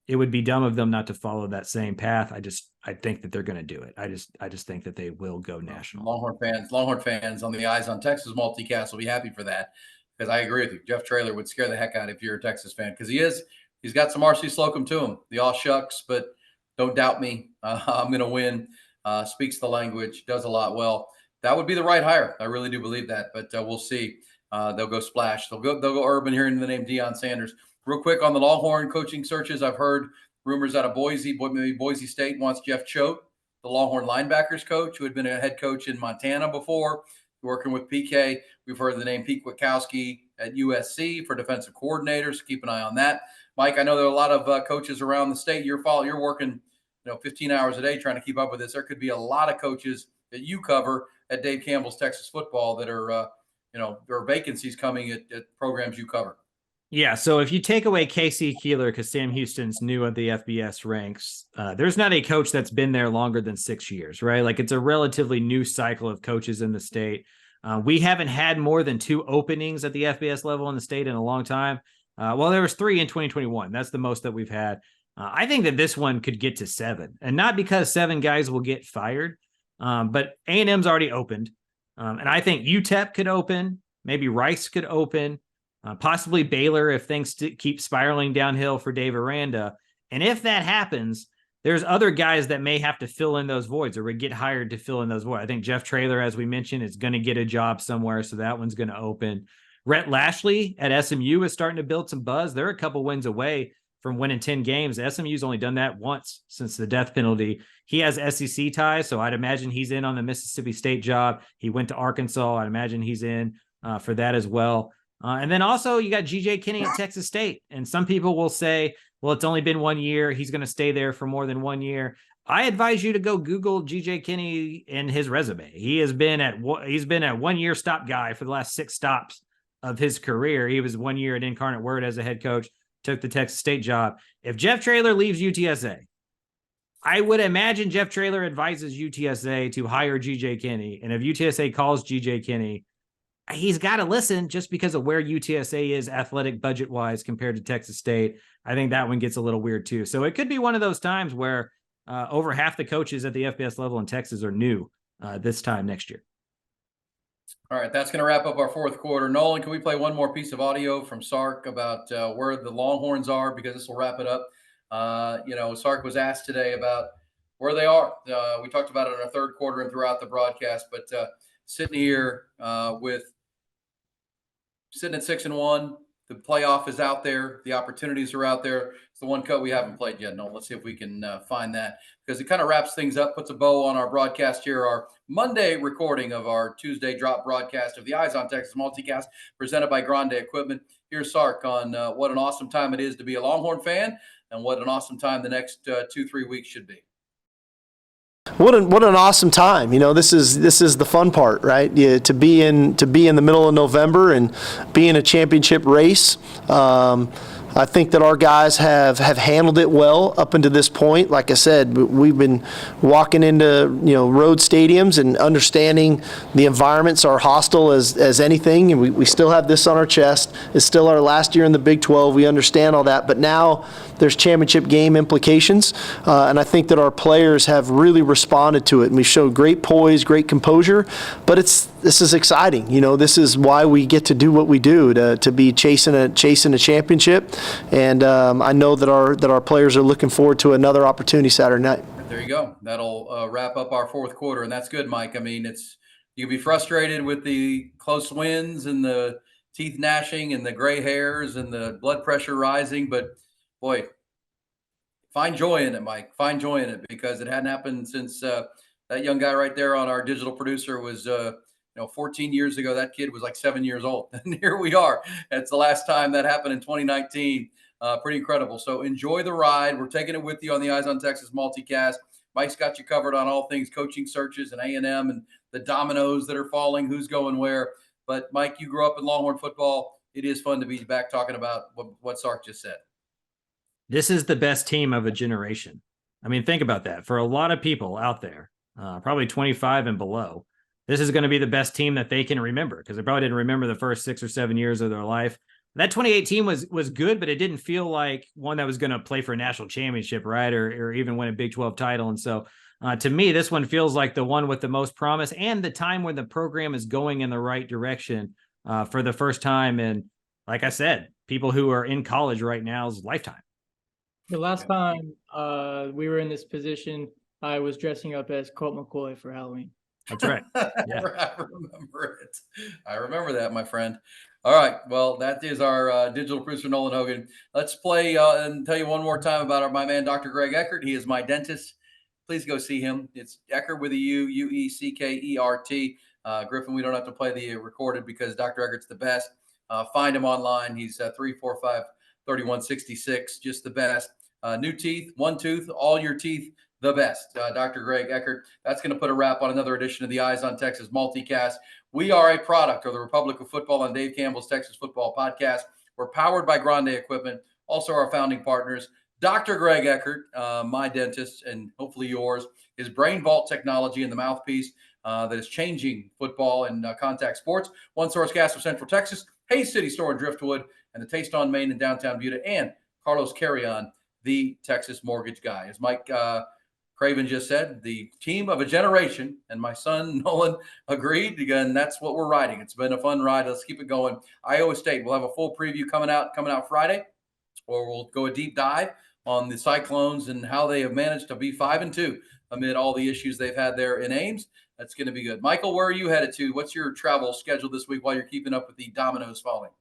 S2: It would be dumb of them not to follow that same path. I think that they're going to do it. I just think that they will go national.
S1: Longhorn fans on the Eyes on Texas multicast will be happy for that, because I agree with you. Jeff Traylor would scare the heck out if you're a Texas fan, because he's got some R.C. Slocum to him. The all shucks, but don't doubt me. I'm going to win. Speaks the language, does a lot well. That would be the right hire. I really do believe that, but we'll see. They'll go splash. They'll go urban, hearing the name Deion Sanders. Real quick on the Longhorn coaching searches, I've heard rumors out of Boise, maybe Boise State wants Jeff Choate, the Longhorn linebackers coach, who had been a head coach in Montana before, working with PK. We've heard the name Pete Kwiatkowski at USC for defensive coordinators. Keep an eye on that. Mike, I know there are a lot of coaches around the state. You're working 15 hours a day trying to keep up with this. There could be a lot of coaches that you cover at Dave Campbell's Texas Football that are, there are vacancies coming at programs you cover.
S2: Yeah, so if you take away Casey Keeler, because Sam Houston's new at the FBS ranks, there's not a coach that's been there longer than 6 years, right? Like it's a relatively new cycle of coaches in the state. We haven't had more than 2 openings at the FBS level in the state in a long time. Well, there was 3 in 2021. That's the most that we've had. I think that this one could get to 7, and not because 7 guys will get fired, but A&M's already opened. And I think UTEP could open, maybe Rice could open, possibly Baylor if things keep spiraling downhill for Dave Aranda. And if that happens, there's other guys that may have to fill in those voids or would get hired to fill in those voids. I think Jeff Traylor, as we mentioned, is going to get a job somewhere, so that one's going to open. Rhett Lashley at SMU is starting to build some buzz. They're a couple wins away from winning 10 games. SMU's only done that once since the death penalty. He has SEC ties, so I'd imagine he's in on the Mississippi State job. He went to Arkansas. I'd imagine he's in for that as well. And then also you got G.J. Kinney at Texas State. And some people will say, well, it's only been 1 year. He's going to stay there for more than 1 year. I advise you to go Google G.J. Kinney and his resume. He's been a 1 year stop guy for the last 6 stops of his career. He was 1 year at Incarnate Word as a head coach, took the Texas State job. If Jeff Traylor leaves UTSA, I would imagine Jeff Traylor advises UTSA to hire G.J. Kinney. And if UTSA calls G.J. Kinney, he's got to listen just because of where UTSA is athletic budget-wise compared to Texas State. I think that one gets a little weird too. So it could be one of those times where over half the coaches at the FBS level in Texas are new this time next year.
S1: All right, that's going to wrap up our fourth quarter. Nolan, can we play one more piece of audio from Sark about where the Longhorns are, because this will wrap it up. Sark was asked today about where they are. We talked about it in our third quarter and throughout the broadcast, but sitting here sitting at 6-1, the playoff is out there. The opportunities are out there. It's the one cut we haven't played yet. No, let's see if we can find that, because it kind of wraps things up, puts a bow on our broadcast here, our Monday recording of our Tuesday drop broadcast of the Eyes on Texas multicast presented by Grande Equipment. Here's Sark on what an awesome time it is to be a Longhorn fan and what an awesome time the next 2-3 weeks should be.
S4: What an awesome time. This is the fun part, right? Yeah, to be in the middle of November and be in a championship race. I think that our guys have handled it well up until this point. Like I said, we've been walking into road stadiums and understanding the environments are hostile as anything, and we still have this on our chest. It's still our last year in the Big 12. We understand all that, but now there's championship game implications, and I think that our players have really responded to it, and we showed great poise, great composure. But this is exciting. This is why we get to do what we do, to be chasing a championship. And I know that our players are looking forward to another opportunity Saturday night.
S1: There you go. That'll wrap up our fourth quarter, and that's good, Mike. I mean, you can be frustrated with the close wins and the teeth gnashing and the gray hairs and the blood pressure rising, but boy, find joy in it, Mike. Find joy in it, because it hadn't happened since that that young guy right there on our digital producer was, 14 years ago, that kid was like 7 years old. And here we are. It's the last time that happened in 2019. Pretty incredible. So enjoy the ride. We're taking it with you on the Eyes on Texas multicast. Mike's got you covered on all things coaching searches and A&M and the dominoes that are falling, who's going where. But Mike, you grew up in Longhorn football. It is fun to be back talking about what Sark just said.
S2: This is the best team of a generation. I mean, think about that. For a lot of people out there, probably 25 and below, this is going to be the best team that they can remember, because they probably didn't remember the first 6 or 7 years of their life. That 2018 was good, but it didn't feel like one that was going to play for a national championship, right? Or even win a Big 12 title. And so to me, this one feels like the one with the most promise and the time when the program is going in the right direction for the first time. And like I said, people who are in college right now's lifetime.
S5: The last time we were in this position, I was dressing up as Colt McCoy for Halloween.
S2: That's right. Yeah.
S1: I remember it. I remember that, my friend. All right. Well, that is our digital producer, Nolan Hogan. Let's play and tell you one more time about my man, Dr. Greg Eckert. He is my dentist. Please go see him. It's Eckert with a U, Ueckert. Griffin, we don't have to play the recorded because Dr. Eckert's the best. Find him online. He's 345-3166. Just the best. New teeth, one tooth, all your teeth, the best. Dr. Greg Eckert. That's going to put a wrap on another edition of the Eyes on Texas multicast. We are a product of the Republic of Football and Dave Campbell's Texas Football Podcast. We're powered by Grande Equipment. Also our founding partners, Dr. Greg Eckert, my dentist, and hopefully yours, his Brain Vault technology and the mouthpiece that is changing football and contact sports. One Source Gas of Central Texas, Hayes City Store in Driftwood, and the Taste on Main in downtown Buda, and Carlos Carrion, the Texas Mortgage Guy. As Mike Craven just said, the team of a generation, and my son Nolan agreed. Again, that's what we're riding. It's been a fun ride. Let's keep it going. Iowa State, we'll have a full preview coming out Friday, or we'll go a deep dive on the Cyclones and how they have managed to be 5-2 amid all the issues they've had there in Ames. That's going to be good. Michael, where are you headed to? What's your travel schedule this week while you're keeping up with the dominoes falling?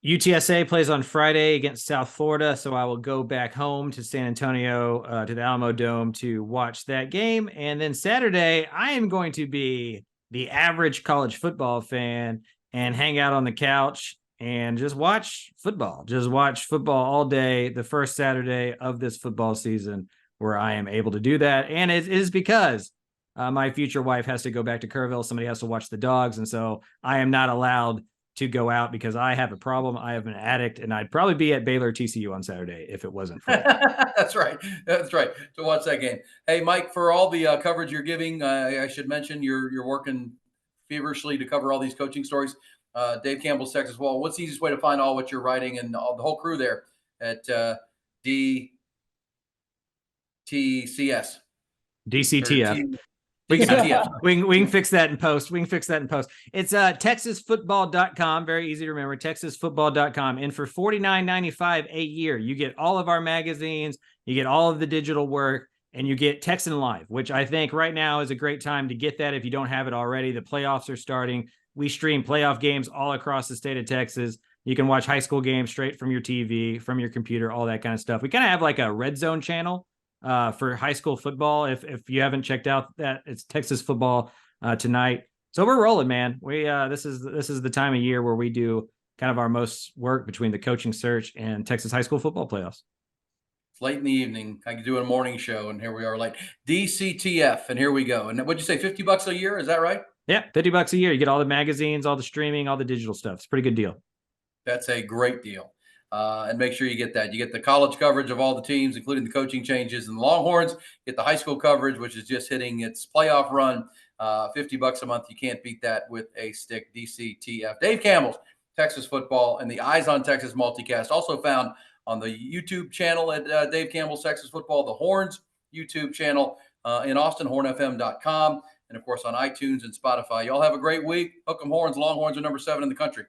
S2: UTSA plays on Friday against South Florida, so I will go back home to San Antonio, to the Alamo Dome to watch that game. And then Saturday, I am going to be the average college football fan and hang out on the couch and just watch football. Just watch football all day, the first Saturday of this football season where I am able to do that. And it is because my future wife has to go back to Kerrville. Somebody has to watch the dogs. And so I am not allowed to go out because I have a problem. I have an addict, and I'd probably be at Baylor TCU on Saturday if it wasn't for that.
S1: That's right. That's right. To watch that game. Hey, Mike, for all the coverage you're giving, I should mention you're working feverishly to cover all these coaching stories. Dave Campbell's Texas Wall. What's the easiest way to find all what you're writing and all, the whole crew there at DTCS?
S2: DCTF. We can fix that in post. It's texasfootball.com. Very easy to remember. texasfootball.com. And for $49.95 a year, you get all of our magazines, you get all of the digital work, and you get Texan Live, which I think right now is a great time to get that if you don't have it already. The playoffs are starting. We stream playoff games all across the state of Texas. You can watch high school games straight from your TV, from your computer, all that kind of stuff. We kind of have like a red zone channel for high school football. If you haven't checked out that, it's Texas Football Tonight. So we're rolling, man. We this is the time of year where we do kind of our most work between the coaching search and Texas high school football playoffs.
S1: It's late in the evening. I could do a morning show, and here we are, like DCTF, and here we go. And what'd you say, $50 a year? Is that right?
S2: Yeah, $50 a year. You get all the magazines, all the streaming, all the digital stuff. It's a pretty good deal.
S1: That's a great deal. And make sure you get that. You get the college coverage of all the teams, including the coaching changes and the Longhorns. Get the high school coverage, which is just hitting its playoff run. $50 a month. You can't beat that with a stick. DCTF. Dave Campbell's Texas Football and the Eyes on Texas multicast. Also found on the YouTube channel at Dave Campbell's Texas Football, the Horns YouTube channel in Austin, hornfm.com, and, of course, on iTunes and Spotify. Y'all have a great week. Hook 'em Horns. Longhorns are number 7 in the country.